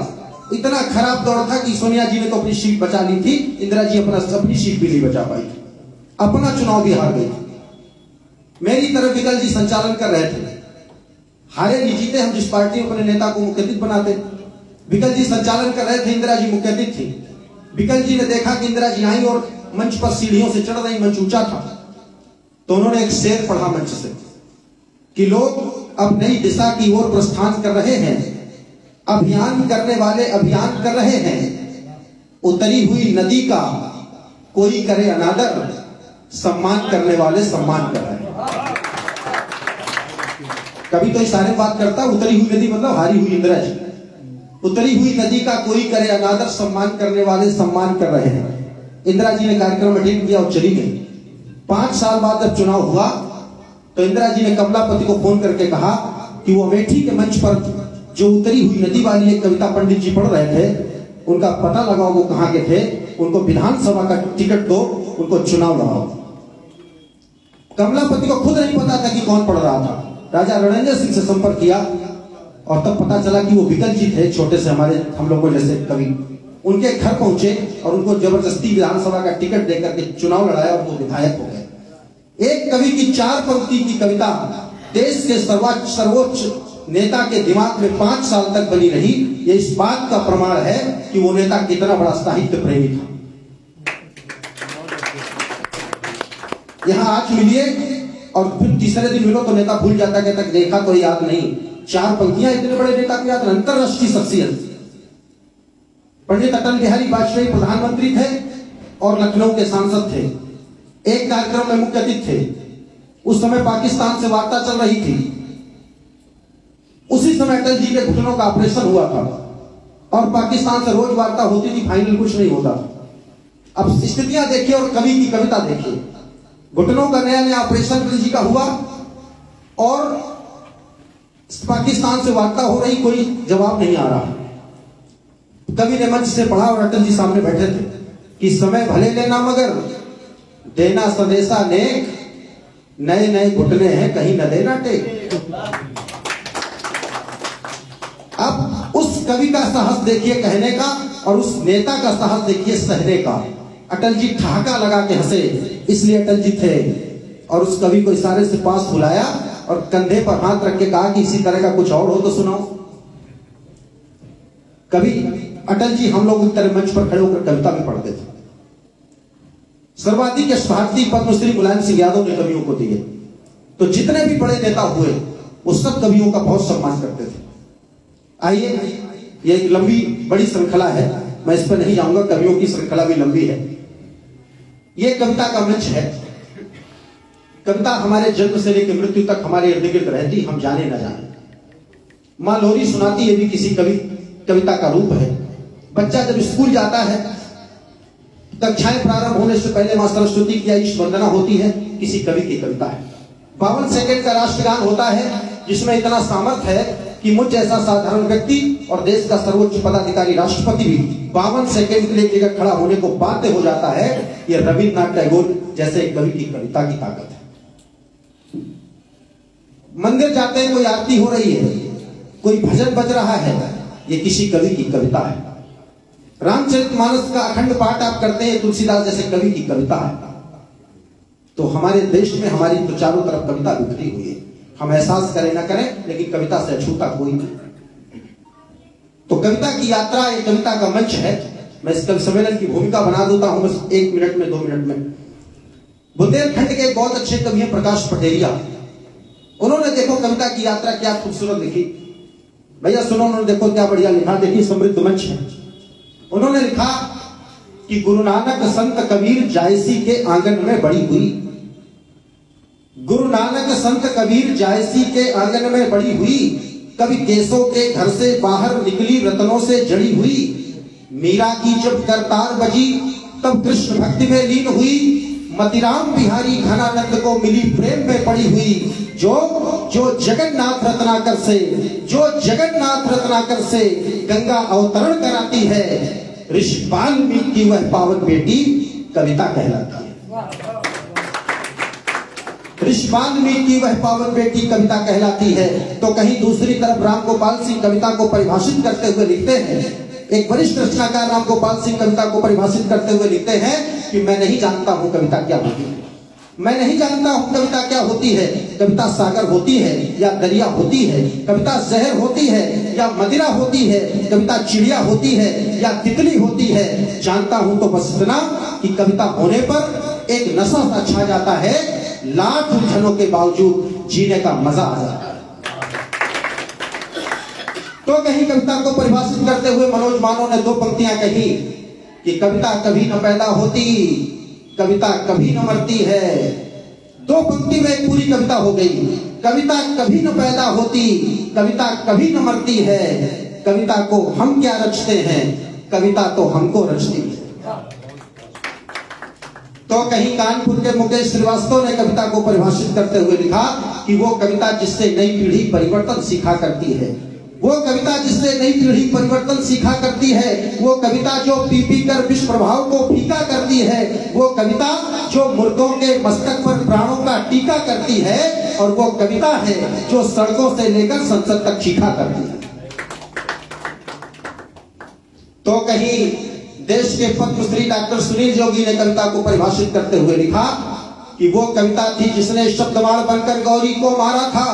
इतना खराब दौर था कि सोनिया जी ने तो अपनी सीट बचा ली थी, इंदिरा जी अपनी सीट भी नहीं बचा पाई, अपना चुनाव भी हार गई। मेरी तरफ विकल जी संचालन कर रहे थे, हारे नहीं जीते, हम जिस पार्टी में अपने नेता को मुख्यातिथ बनाते। विकल जी संचालन कर रहे थे, इंदिरा जी मुख्यातिथ थी। विकल जी ने देखा कि इंदिरा जी आई और मंच पर सीढ़ियों से चढ़ रही, मंच ऊंचा था, तो उन्होंने एक शेर पढ़ा मंच से कि लोग अब नई दिशा की ओर प्रस्थान कर रहे हैं, अभियान करने वाले अभियान कर रहे हैं, उतरी हुई नदी का कोई करे अनादर, सम्मान करने वाले सम्मान कर रहे हैं। कभी तो इशारे बात करता, उतरी हुई नदी मतलब हारी हुई इंदिरा जी। उतरी हुई नदी का कोई करे अनादर, सम्मान करने वाले सम्मान कर रहे हैं। इंदिरा जी ने कार्यक्रम अटेंड किया और चली गई। 5 साल बाद जब चुनाव हुआ तो इंदिरा जी ने कमलापति को फोन करके कहा कि वो अमेठी के मंच पर जो उतरी हुई नदी वाली एक कविता पंडित जी पढ़ रहे थे, उनका पता लगाओ वो कहां के थे, उनको विधानसभा का टिकट दो, उनको चुनाव लड़ाओ। कमलापति को खुद नहीं पता था कि कौन पढ़ रहा था। राजा रणंजय सिंह से संपर्क किया और तब पता चला कि वो विकल जी थे, छोटे से हमारे हम लोगों जैसे कवि। उनके घर पहुंचे और उनको जबरदस्ती विधानसभा का टिकट देकर के चुनाव लड़ाया और वो विधायक हो गए। एक कवि की 4 पंक्ति की कविता देश के सर्वोच्च नेता के दिमाग में 5 साल तक बनी रही। ये इस बात का प्रमाण है कि वो नेता कितना बड़ा साहित्य प्रेमी था। यहां आज मिलिए और फिर तीसरे दिन मिलो तो नेता भूल जाता, कहता देखा तो याद नहीं। 4 पंक्तियां इतने बड़े नेता को याद। अंतरराष्ट्रीय शख्सियत पंडित अटल बिहारी वाजपेयी प्रधानमंत्री थे और लखनऊ के सांसद थे। एक कार्यक्रम में मुख्य अतिथि थे। उस समय पाकिस्तान से वार्ता चल रही थी। उसी समय अटल जी के घुटनों का ऑपरेशन हुआ था और पाकिस्तान से रोज वार्ता होती थी, फाइनल कुछ नहीं होता। अब स्थितियां देखिए और कवि की कविता देखिए। घुटनों का नया ऑपरेशन अटल जी का हुआ और पाकिस्तान से वार्ता हो रही, कोई जवाब नहीं आ रहा। कवि ने मंच से पढ़ा और अटल जी सामने बैठे थे कि समय भले लेना मगर देना संदेशा नेक, नए नए घुटने हैं कहीं न देना टेक। अब उस कवि का साहस देखिए कहने का और उस नेता का साहस देखिए सहने का। अटल जी ठहाका लगा के हंसे, इसलिए अटल जी थे। और उस कवि को इशारे से पास बुलाया और कंधे पर हाथ रख के कहा कि इसी तरह का कुछ और हो तो सुनाओ। कवि अटल जी हम लोग इस तरह मंच पर खड़े होकर कविता भी पढ़ते थे। सर्वाधिक भारतीय पद्मश्री मुलायम सिंह यादव ने कवियों को दिए। तो जितने भी बड़े नेता हुए वो सब कवियों का बहुत सम्मान करते थे। आइए, ये एक लंबी बड़ी श्रृंखला है, मैं इस पर नहीं जाऊंगा, कवियों की श्रृंखला भी लंबी है। ये कविता का मंच है। कविता हमारे जन्म से लेकर मृत्यु तक हमारे इर्द गिर्द रहती, हम जाने न जाने। माँ लोरी सुनाती, ये भी किसी कविता का रूप है। बच्चा जब स्कूल जाता है, कक्षाएं प्रारंभ होने से पहले मां सरस्वती की ईश वंदना होती है, किसी कवि की कविता है। 52 सेकंड का राष्ट्रगान होता है जिसमें इतना सामर्थ्य है कि मुझ जैसा साधारण व्यक्ति और देश का सर्वोच्च पदाधिकारी राष्ट्रपति भी 52 सेकंड के लिए एक जगह खड़ा होने को बाध्य हो जाता है। यह रविन्द्रनाथ टैगोर जैसे एक कवि की कविता की ताकत है। मंदिर जाते हैं, कोई आरती हो रही है, कोई भजन बज रहा है, ये किसी कवि की कविता है। रामचरितमानस का अखंड पाठ आप करते हैं, तुलसीदास जैसे कवि की कविता है। तो हमारे देश में हमारी तो चारों तरफ कविता बिखरी हुई है। हम एहसास करें ना करें, लेकिन कविता से अछूता कोई नहीं। तो कविता की यात्रा एक कविता का मंच है। मैं इस कवि सम्मेलन की भूमिका बना देता हूं बस 1 मिनट में, 2 मिनट में। बुंदेलखंड के एक बहुत अच्छे कवि हैं प्रकाश पटेरिया। उन्होंने देखो कविता की यात्रा क्या खूबसूरत लिखी। भैया सुनो, उन्होंने देखो क्या बढ़िया लिखा। देखिए समृद्ध मंच है। उन्होंने लिखा कि गुरु नानक संत कबीर जायसी के आंगन में बड़ी हुई। गुरु नानक संत कबीर जायसी के आंगन में बड़ी हुई। कभी केसों के घर से बाहर निकली रत्नों से जड़ी हुई। मीरा की जब करतार बजी तब कृष्ण भक्ति में लीन हुई। मतिराम बिहारी घनानंद को मिली प्रेम में पड़ी हुई। जो जगन्नाथ रत्नाकर से, जो जगन्नाथ रत्नाकर से गंगा अवतरण कराती है, ऋषि वाल्मीकि की वह पावन बेटी कविता कहलाती है। ऋषि वाल्मीकि की वह पावन बेटी कविता कहलाती है। तो कहीं दूसरी तरफ रामगोपाल सिंह कविता को परिभाषित करते हुए लिखते हैं, एक वरिष्ठ रचनाकार रामगोपाल सिंह कविता को परिभाषित करते हुए लिखते हैं कि मैं नहीं जानता हूं कविता क्या होती है। मैं नहीं जानता हूं कविता क्या होती है। कविता सागर होती है या दरिया होती है। कविता जहर होती है या मदिरा होती है। कविता चिड़िया होती है या तितली होती है। जानता हूं तो बस इतना कि कविता होने पर एक नशा सा छा जाता है। लाख उलझनों के बावजूद जीने का मजा आ जाता है। तो कहीं कविता को परिभाषित करते हुए मनोज मानो ने 2 पंक्तियां कही कि कविता कभी न पैदा होती, कविता कभी न मरती है। 2 पंक्ति में एक पूरी कविता हो गई। कविता कभी न पैदा होती, कविता कभी न मरती है। कविता को हम क्या रचते हैं, कविता तो हमको रचती है। तो कहीं कानपुर के मुकेश श्रीवास्तव ने कविता को परिभाषित करते हुए लिखा कि वो कविता जिससे नई पीढ़ी परिवर्तन सीखा करती है। वो कविता जिससे नई पीढ़ी परिवर्तन सीखा करती है। वो कविता जो पी पी कर विश्व प्रभाव को फीका करती है। वो कविता जो मुर्दों के मस्तक पर प्राणों का टीका करती है। और वो कविता है जो सड़कों से लेकर संसद तक चीखा करती है। तो कहीं देश के पद्मश्री डॉक्टर सुनील जोगी ने कविता को परिभाषित करते हुए लिखा कि वो कविता थी जिसने शब्दवाण बनकर गौरी को मारा था।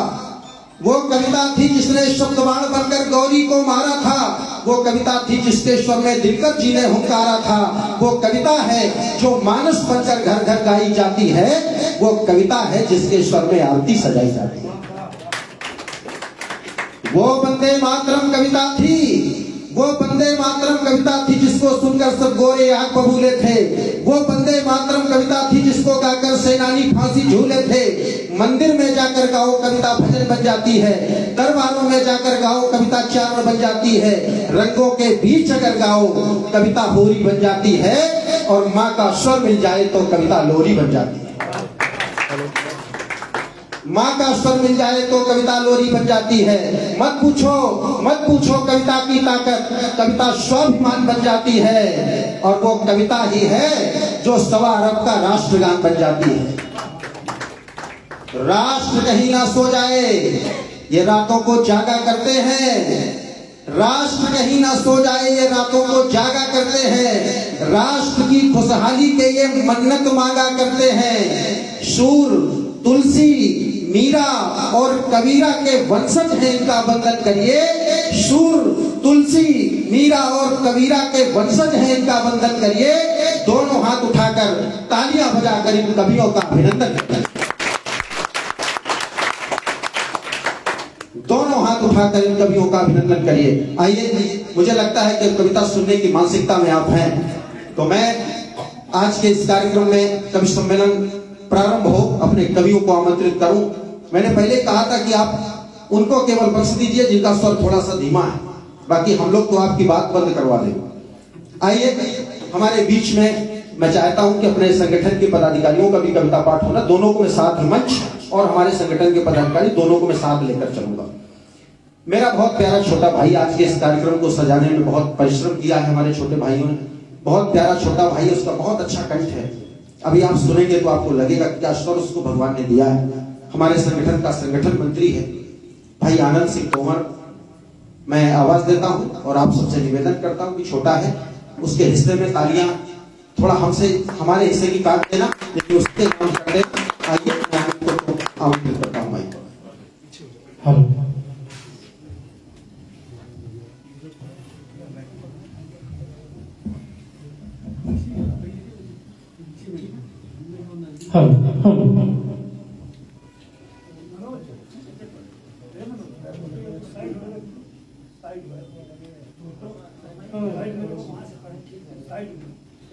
वो कविता थी जिसने शब्दवाण बनकर गौरी को मारा था। वो कविता थी जिसके स्वर में दिनकर जी ने हुंकारा था। वो कविता है जो मानस बनकर घर घर गाई जाती है। वो कविता है जिसके स्वर में आरती सजाई जाती है। वो वंदे मातरम कविता थी, वो वंदे मातरम कविता थी जिसको सुनकर सब गोरे आंख बबूले थे। वो वंदे मातरम कविता थी जिसको गाकर सेनानी फांसी झूले थे। मंदिर में जाकर गाओ कविता भजन बन जाती है। दरबारों में जाकर गाओ कविता चारण बन जाती है। रंगों के बीच अगर गाओ कविता होरी बन जाती है। और माँ का स्वर मिल जाए तो कविता लोरी बन जाती है। माँ का स्वर मिल जाए तो कविता लोरी बन जाती है। मत पूछो कविता की ताकत, कविता स्वाभिमान बन जाती है। और वो कविता ही है जो 1.25 अरब का राष्ट्रगान बन जाती है। राष्ट्र कहीं ना सो जाए, ये रातों को जागा करते हैं। राष्ट्र कहीं ना सो जाए, ये रातों को जागा करते हैं। राष्ट्र की खुशहाली के ये मन्नत मांगा करते हैं। सूर, तुलसी, मीरा और कबीरा के वंशज हैं, इनका वंदन करिए। सूर, तुलसी, मीरा और कबीरा के वंशज हैं, इनका वंदन करिए। दोनों हाथ उठाकर तालियां बजाकर इन कवियों का अभिनंदन करिए। दोनों हाथ उठाकर इन कवियों का अभिनंदन करिए। आइए, मुझे लगता है कि कविता सुनने की मानसिकता में आप हैं, तो मैं आज के इस कार्यक्रम में कवि सम्मेलन प्रारंभ हो अपने कवियों को आमंत्रित करूं। मैंने पहले कहा था कि आप उनको केवल बख्श दीजिए जिनका स्वर थोड़ा सा धीमा है, बाकी हम लोग तो आपकी बात बंद करवा देंगे। आइए, हमारे बीच में मैं चाहता हूं कि अपने संगठन के पदाधिकारियों का भी कविता पाठ होना, दोनों को मैं साथ, मंच और हमारे संगठन के पदाधिकारी दोनों को मैं साथ लेकर चलूंगा। मेरा बहुत प्यारा छोटा भाई आज के इस कार्यक्रम को सजाने में बहुत परिश्रम किया है हमारे छोटे भाइयों ने। बहुत प्यारा छोटा भाई, उसका बहुत अच्छा कंठ है। अभी आप सुनेंगे तो आपको लगेगा क्या स्वर उसको भगवान ने दिया है। हमारे संगठन का संगठन मंत्री है भाई आनंद सिंह तोमर। मैं आवाज देता हूं और आप सबसे निवेदन करता हूं कि छोटा है, उसके हिस्से में तालियां थोड़ा हमसे हमारे हिस्से की काट देना, लेकिन उसके काम कर दे। आइए मैं आपको आमंत्रित करता हूं माइक पर।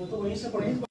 तो वहीं से पढ़ेंगे।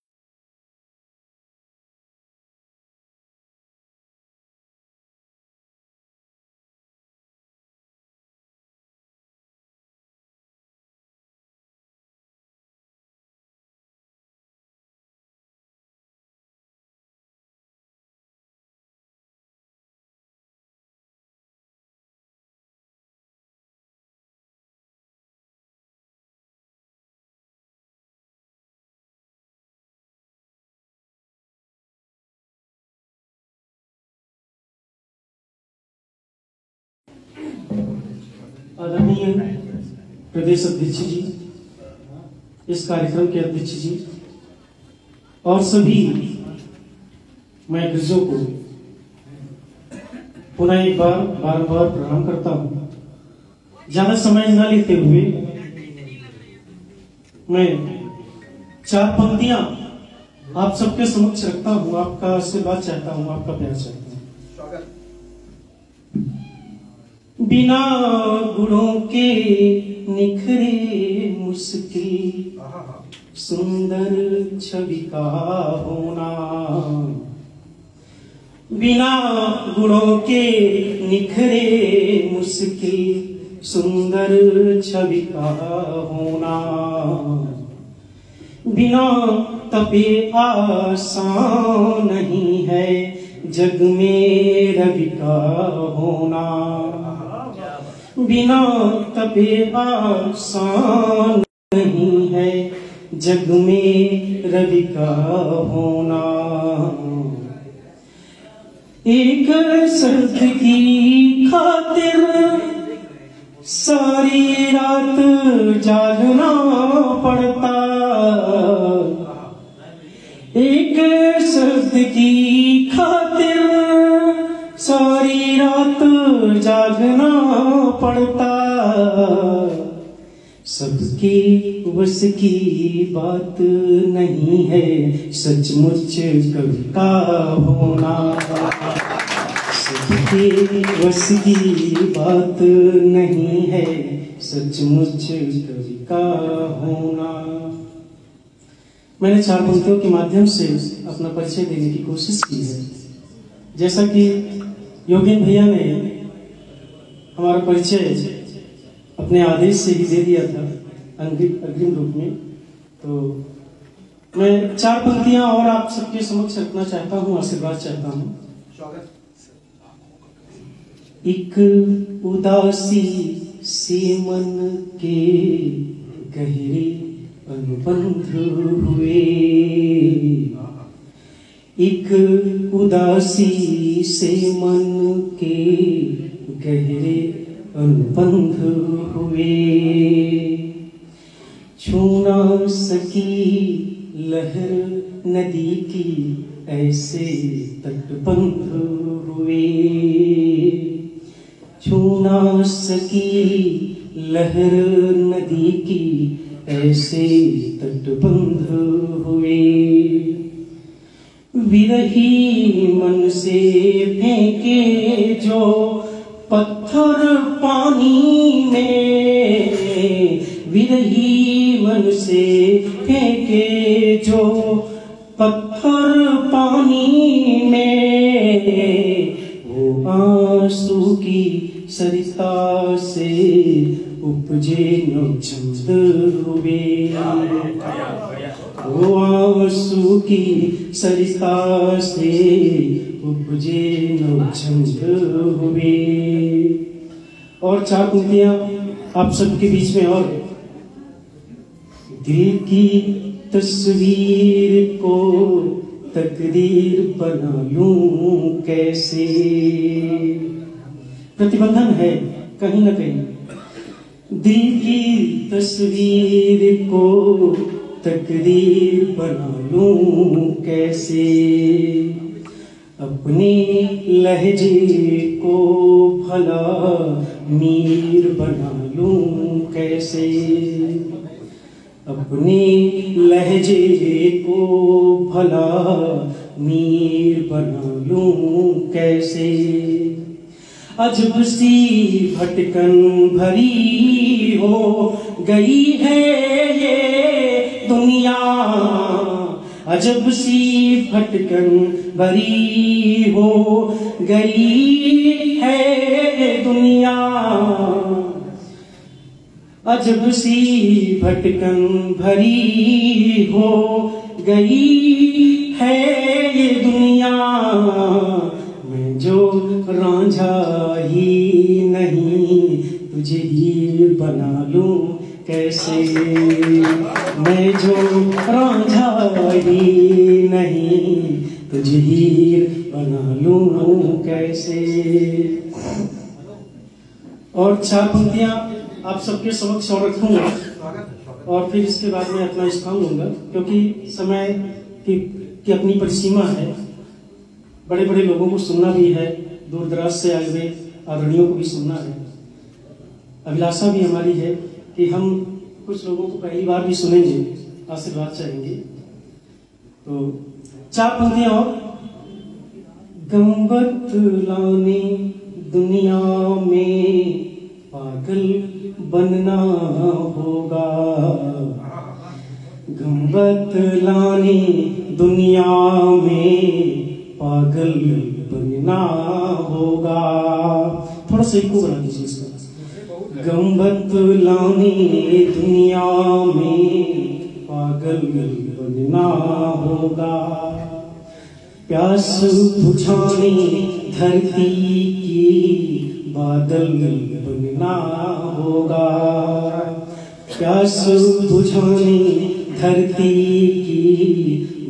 आदरणीय प्रदेश अध्यक्ष जी, इस कार्यक्रम के अध्यक्ष जी और सभी महफिलों को पुनः एक बार बार प्रणाम करता हूं। ज्यादा समय न लेते हुए मैं 4 पंक्तियां आप सबके समक्ष रखता हूं। आपका आशीर्वाद चाहता हूं, आपका प्यार चाहता हूं। बिना गुणों के निखरे मुश्किल सुंदर छवि का होना। बिना गुणों के निखरे मुश्किल सुंदर छवि का होना। बिना तपे आसान नहीं है जग में रवि का होना। बिना तपे आसान नहीं है जग में रवि का होना। एक शर्त की खातिर सारी रात जागना पड़ता। एक शर्त की खातिर सारी रात जागना पड़ता। सबके बस की बात नहीं है सचमुच कवि का होना। सबके बस की बात नहीं है सचमुच कवि का होना। मैंने 4 पंक्तियों के माध्यम से अपना परिचय देने की कोशिश की है। जैसा कि योगेंद्र भैया ने हमारा परिचय अपने आदेश से ही दे दिया था अग्रिम रूप में, तो मैं 4 पंक्तियां और आप सबके समक्ष रखना चाहता हूं, आशीर्वाद चाहता हूं। एक उदासी से मन के गहरे अनुबंध हुए। एक उदासी से मन के गहरे अनुबंध हुए। छू ना सकी लहर नदी की ऐसे तटबंध हुए। छू ना सकी लहर नदी की ऐसे तटबंध हुए। विरही मन से फेंके जो पत्थर पानी में। विरही मन से फेंके जो पत्थर पानी में। वो आंसू की सरिता से उपजे नौछंद हुए। वो आंसू की सरिता से उपजे नौछंद हुए। और 4 पंक्तियां आप सबके बीच में। और दिल की तस्वीर को तकदीर बना लूं कैसे, प्रतिबंधन है कहीं ना कहीं। दिल की तस्वीर को तकदीर बना लूं कैसे, अपने लहजे को भला मीर बना लूं कैसे, अपने लहजे को भला मीर बना लूं कैसे। अजब सी भटकन भरी हो गई है ये दुनिया, अजब सी भटकन भरी हो गई है दुनिया, अजब सी भटकन भरी हो गई है ये दुनिया। मैं जो रांझा ही नहीं तुझे हीर बना लूं कैसे, मैं जो रांझा ही नहीं तुझे हीर बना लूं कैसे। और 4 पंक्तियां आप सबके समक्ष और रखूंगा और फिर इसके बाद में अपना स्थान लूंगा, क्योंकि समय की अपनी परिसीमा है। बड़े बड़े लोगों को सुनना भी है, दूर दराज से आए हुए आदरणियों को भी सुनना है। अभिलाषा भी हमारी है कि हम कुछ लोगों को पहली बार भी सुनेंगे, आशीर्वाद चाहेंगे। तो 4 पंक्तियां और। गंबत लाने दुनिया में पागल बनना होगा, गंबत लाने दुनिया में पागल बनना होगा। थोड़ा सा इको बना दीजिए इसका। गंबत लाने दुनिया में पागल बनना होगा, प्यास बुझाने धरती की बादल बनना होगा, प्यास बुझाने धरती की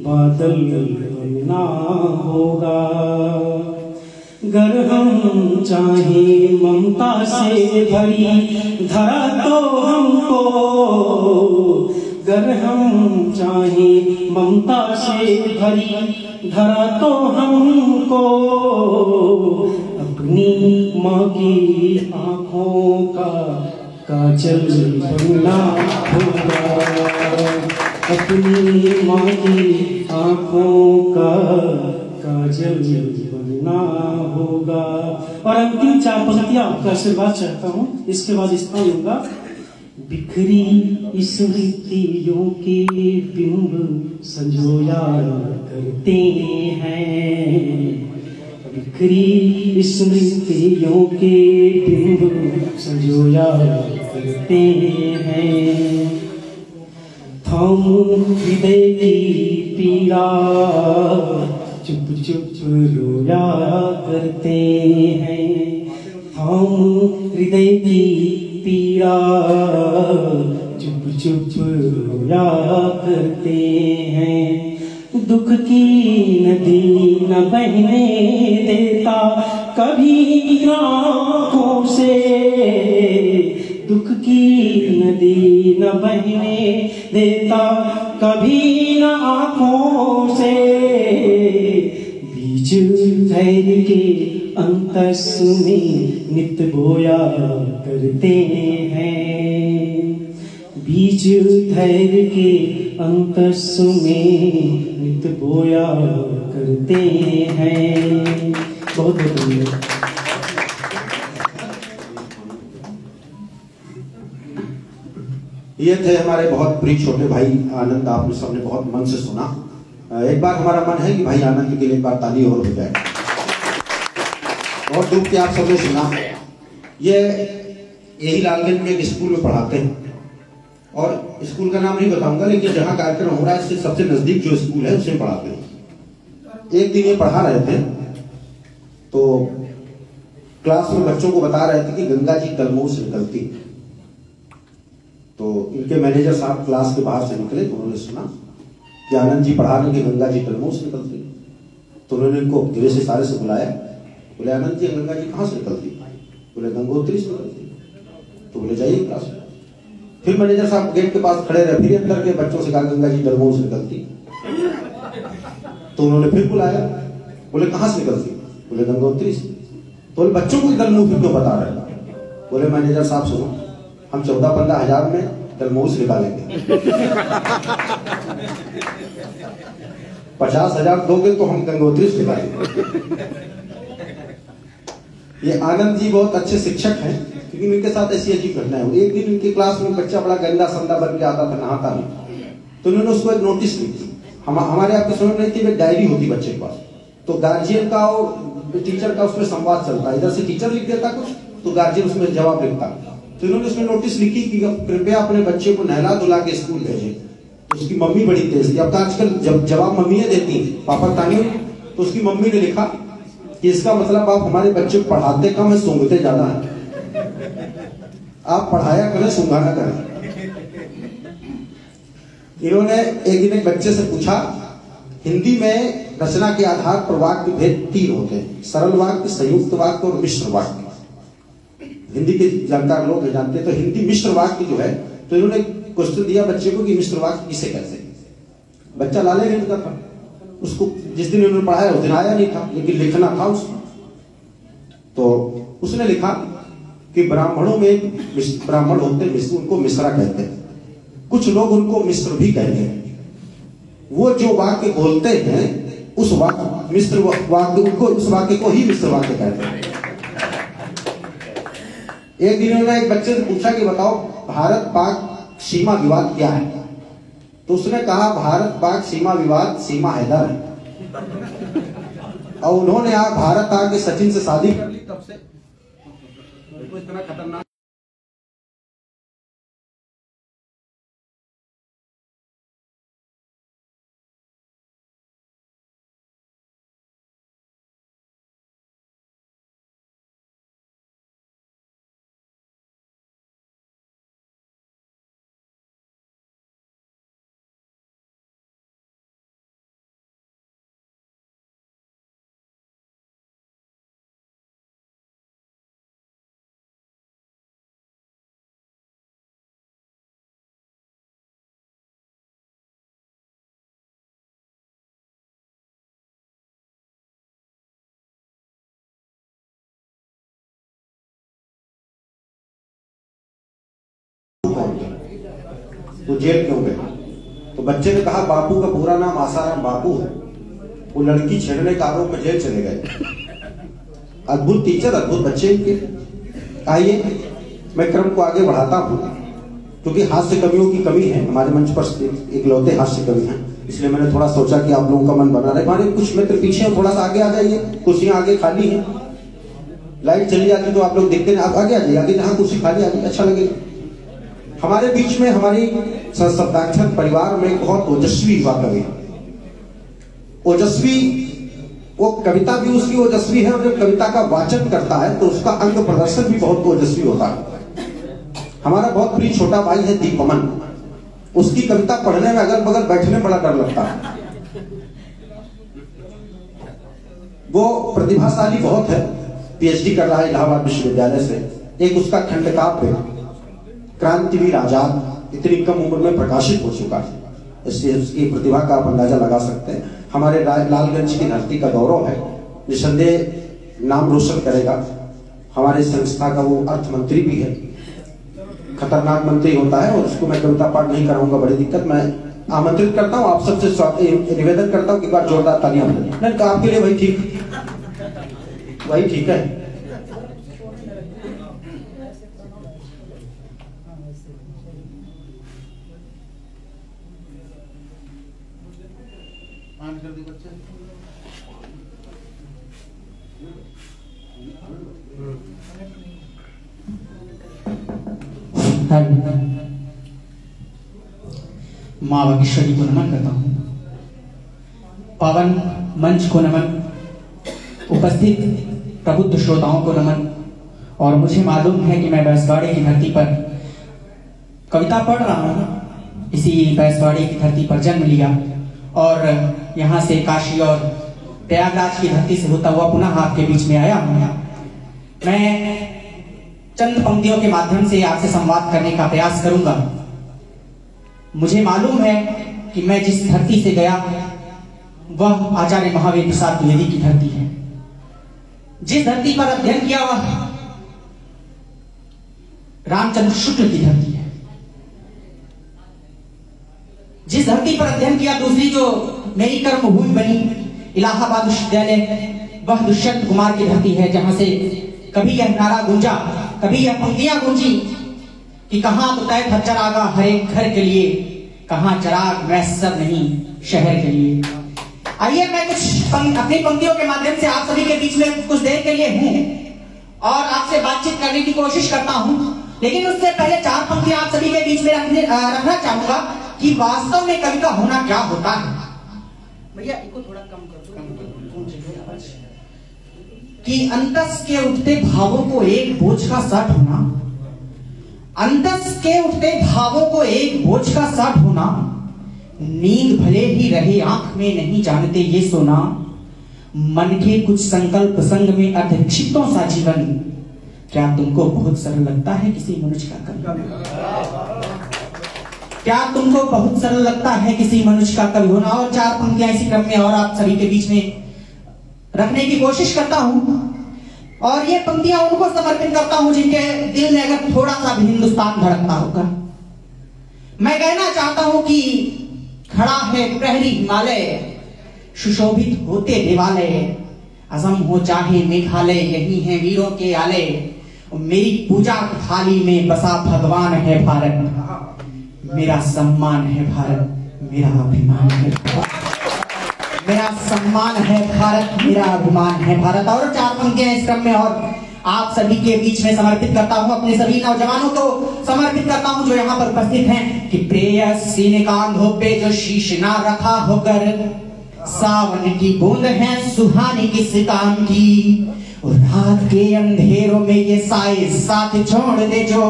बादल बनना होगा। गर हम चाहे ममता से भरी धरा तो हमको, गर हम चाहे ममता से भरी धरा तो हमको, अपनी माँ की आँखों का काजल बनना होगा, अपनी माँ की आँखों का काजल बनना होगा। और अंतिम 4 पंक्तियां आपका आशीर्वाद चाहता हूँ, इसके बाद स्थान लूंगा। बिखरी स्मृतियों के बिंब संजोया करते हैं, बिखरी स्मृतियों के बिंब संजोया करते हैं। थामू हृदय की पीड़ा चुप चुप रोया करते हैं, थामू हृदय की पीड़ा चुप चुप रोया करते हैं। दुख की नदी न बहने देता कभी आँखों से, दुख की नदी न बहने देता कभी न आँखों से। बीज धैर्य के अंतस में नित बोया करते हैं, बीज धैर्य के अंतस में नित बोया करते हैं। बहुत बहुत धन्यवाद।
ये थे हमारे बहुत प्रिय छोटे भाई आनंद, आपने सबने बहुत मन से सुना। एक बार हमारा मन है कि भाई आनंद के लिए एक बार ताली और हो जाए। और डूब के आप सबने सुना। ये यही लालगंज में एक स्कूल में पढ़ाते हैं, और स्कूल का नाम नहीं बताऊंगा, लेकिन जहाँ कार्यक्रम हो रहा है इससे सबसे नजदीक जो स्कूल है उसमें पढ़ाते हैं। एक दिन ये पढ़ा रहे थे तो क्लास में बच्चों को बता रहे थे कि गंगा जी तलमऊ से निकलती है। तो इनके मैनेजर साहब क्लास के बाहर से निकले तो उन्होंने सुना कि आनंद जी पढ़ा रहे कि गंगा जी तलमऊ से निकलती है। तो उन्होंने इनको धीरे से सारे से बुलाया, बोले आनंद जी गंगा जी कहाँ से निकलती? बोले गंगोत्री से निकलती। तो बोले जाइए क्लास में। फिर मैनेजर साहब गेट के पास खड़े रहे, फिर अंदर के बच्चों से कहा गंगा जी तलमऊ से निकलती। तो उन्होंने फिर बुलाया, बोले कहाँ से निकलती? बोले गंगोत्री से। तो बोले बच्चों को तलमऊ फिर क्यों बता रहे? बोले मैनेजर साहब सुनो, हम 14-15 हजार में तलमऊ से निकालेंगे, 50,000 दोगे तो हम गंगोत्री से निकालेंगे। ये आनंद जी बहुत अच्छे शिक्षक हैं, क्योंकि इनके साथ ऐसी अजीब घटना है। एक दिन इनकी क्लास में बच्चा बड़ा गंदा संदा बन के आता था, नहाता नहीं, तो उन्होंने उसको एक नोटिस लिखी। हमारे आपके समझ नहीं थी, एक डायरी होती बच्चे के पास, तो गार्जियन का और टीचर का उसमें संवाद चलता है। इधर से टीचर लिख देता कुछ, तो गार्जियन उसमें जवाब लिखता। तो इन्होंने उसमें नोटिस लिखी कि कृपया अपने बच्चे को नहला धुला के स्कूल भेजें। तो उसकी मम्मी बड़ी तेज थी। अब तो आजकल जब जवाब मम्मियां देती, पापा तानी, तो उसकी मम्मी ने लिखा कि इसका मतलब आप हमारे बच्चे को पढ़ाते कम है, सूंघते ज्यादा है। आप पढ़ाया करें, सूंघाना करें। इन्होंने एक दिन एक बच्चे से पूछा, हिंदी में रचना के आधार पर वाक्य भेद 3 होते हैं, सरल वाक्य, संयुक्त वाक्य और मिश्र वाक्य। हिंदी के जानकार लोग जानते हैं। तो हिंदी मिश्र वाक्य जो है, तो इन्होंने क्वेश्चन दिया बच्चे को कि मिश्र वाक्य किसे कहते हैं। बच्चा लाले नहीं था, उसको जिस दिन उन्होंने पढ़ाया उस दिन आया नहीं था, लेकिन लिखना था उसको। तो उसने लिखा कि ब्राह्मणों में ब्राह्मण होते हैं, उनको मिश्रा कहते हैं, कुछ लोग उनको मिश्र भी कहते हैं। वो जो वाक्य बोलते हैं उस वाक्य मिश्र वाक्य, उनको उस वाक्य को ही मिश्र वाक्य कहते हैं। एक दिन उन्होंने एक बच्चे से पूछा कि बताओ भारत पाक सीमा विवाद क्या है? तो उसने कहा भारत पाक सीमा विवाद सीमा हैदर है। और उन्होंने भारत आके सचिन से शादी कर ली, तब से इतना खतरनाक वो जेल क्यों गए? तो बच्चे ने कहा बापू का पूरा नाम आसाराम बापू है, वो लड़की छेड़ने के आरोप में जेल चले गए। अद्भुत टीचर, अद्भुत बच्चे इनके। आइए मैं क्रम को आगे बढ़ाता हूँ, क्योंकि हास्य कवियों की कमी है हमारे मंच पर, इकलौते हास्य कवि हैं, इसलिए मैंने थोड़ा सोचा कि आप लोगों का मन बना रहे। हमारे कुछ मित्र पीछे थोड़ा सा आगे आ जाइए, कुर्सियां आगे खाली हैं, लाइट चली जाती तो आप लोग देखते हैं, आप आगे आ जाइए, आगे जहाँ कुर्सी खाली आ जाए अच्छा लगेगा। हमारे बीच में हमारी शब्दाक्षर परिवार में बहुत ओजस्वी युवा कवि, ओजस्वी, वो कविता भी उसकी ओजस्वी है, और जब कविता का वाचन करता है तो उसका अंग प्रदर्शन भी बहुत ओजस्वी होता है। हमारा बहुत प्रिय छोटा भाई है दीपमन, उसकी कविता पढ़ने में अगल बगल बैठने बड़ा डर लगता है। वो प्रतिभाशाली बहुत है, पीएचडी कर रहा है इलाहाबाद विश्वविद्यालय से। एक उसका खंडकाव्य क्रांतिवीर आजाद इतनी कम उम्र में प्रकाशित हो चुका है, इसलिए उसकी प्रतिभा का आप अंदाजा लगा सकते हैं। हमारे लालगंज की धरती का गौरव है, निसंदेह नाम रोशन करेगा। हमारे संस्था का वो अर्थ मंत्री भी है, खतरनाक मंत्री होता है, और उसको मैं कविता पाठ नहीं कराऊंगा, बड़ी दिक्कत। मैं आमंत्रित करता हूँ, आप सबसे निवेदन करता हूँ कि एक बार जोरदार तालियां नहीं, आपके लिए वही ठीक है।
माँ बागेश्वरी को नमन करता हूँ, पावन मंच को नमन, उपस्थित प्रबुद्ध श्रोताओं को नमन, और मुझे मालूम है कि मैं बैसवाड़े की धरती पर कविता पढ़ रहा हूँ। इसी बैसवाड़े की धरती पर जन्म लिया और यहाँ से काशी और प्रयागराज की धरती से होता हुआ पुनः आपके बीच में आया हूँ। मैं चंद पंक्तियों के माध्यम से आपसे संवाद करने का प्रयास करूंगा। मुझे मालूम है कि मैं जिस धरती से गया वह आचार्य महावीर प्रसाद द्विवेदी की धरती है। जिस धरती पर अध्ययन किया वह रामचंद्र शुक्ल की धरती है। जिस धरती पर अध्ययन किया दूसरी जो मेरी कर्मभूमि बनी इलाहाबाद विश्वविद्यालय, वह दुष्यंत कुमार की धरती है, जहां से कभी यह नारा गूंजा, कभी यह पंक्तियां गूंजी कि कहां तो तय था चरागा हर एक घर के लिए, कहां चराग मैसर नहीं शहर के लिए। आइए मैं कुछ अपनी पंक्तियों के माध्यम से आप सभी के बीच में कुछ देर के लिए हूं और आपसे बातचीत करने की कोशिश करता हूं, लेकिन उससे पहले चार पंक्तियां आप सभी के बीच में रखना चाहूंगा कि वास्तव में कवि का होना क्या होता है।
भैया इसको थोड़ा कम कर दो।
कि अंतस के उठते भावों को एक बोझ का साथ होना, अंतस के उठते भावों को एक बोझ का साथ होना, नींद भले ही रहे आंख में नहीं जानते ये सोना, मन के कुछ संकल्प संग में अर्धक्षिप्तों सा जीवन, क्या तुमको बहुत सरल लगता है किसी मनुष्य का कवि? क्या तुमको बहुत सरल लगता है किसी मनुष्य का कवि होना? और चार पंक्तियां इसी क्रम में और आप सभी के बीच में रखने की कोशिश करता हूं और ये पंक्तियां उनको समर्पित करता हूं जिनके दिल में अगर थोड़ा सा भी हिंदुस्तान धड़कता होगा। मैं कहना चाहता हूं कि खड़ा है प्रहरी हिमालय, सुशोभित होते देवालय, असम हो चाहे मेघालय, यही है वीरों के आलय, मेरी पूजा थाली में बसा भगवान है भारत, मेरा सम्मान है भारत, मेरा अभिमान है, मेरा सम्मान है भारत, मेरा अभिमान है भारत। और चार पंक्तियां इस क्रम में और आप सभी के बीच में समर्पित करता हूं, अपने सभी नौजवानों को समर्पित करता हूं जो यहाँ पर उपस्थित हैं कि प्रेयसी ने कांधों पे जो शीश ना रखा होकर, सावन की बूंद है सुहानी किस काम की, रात के अंधेरों में ये साए साथ छोड़ दे जो,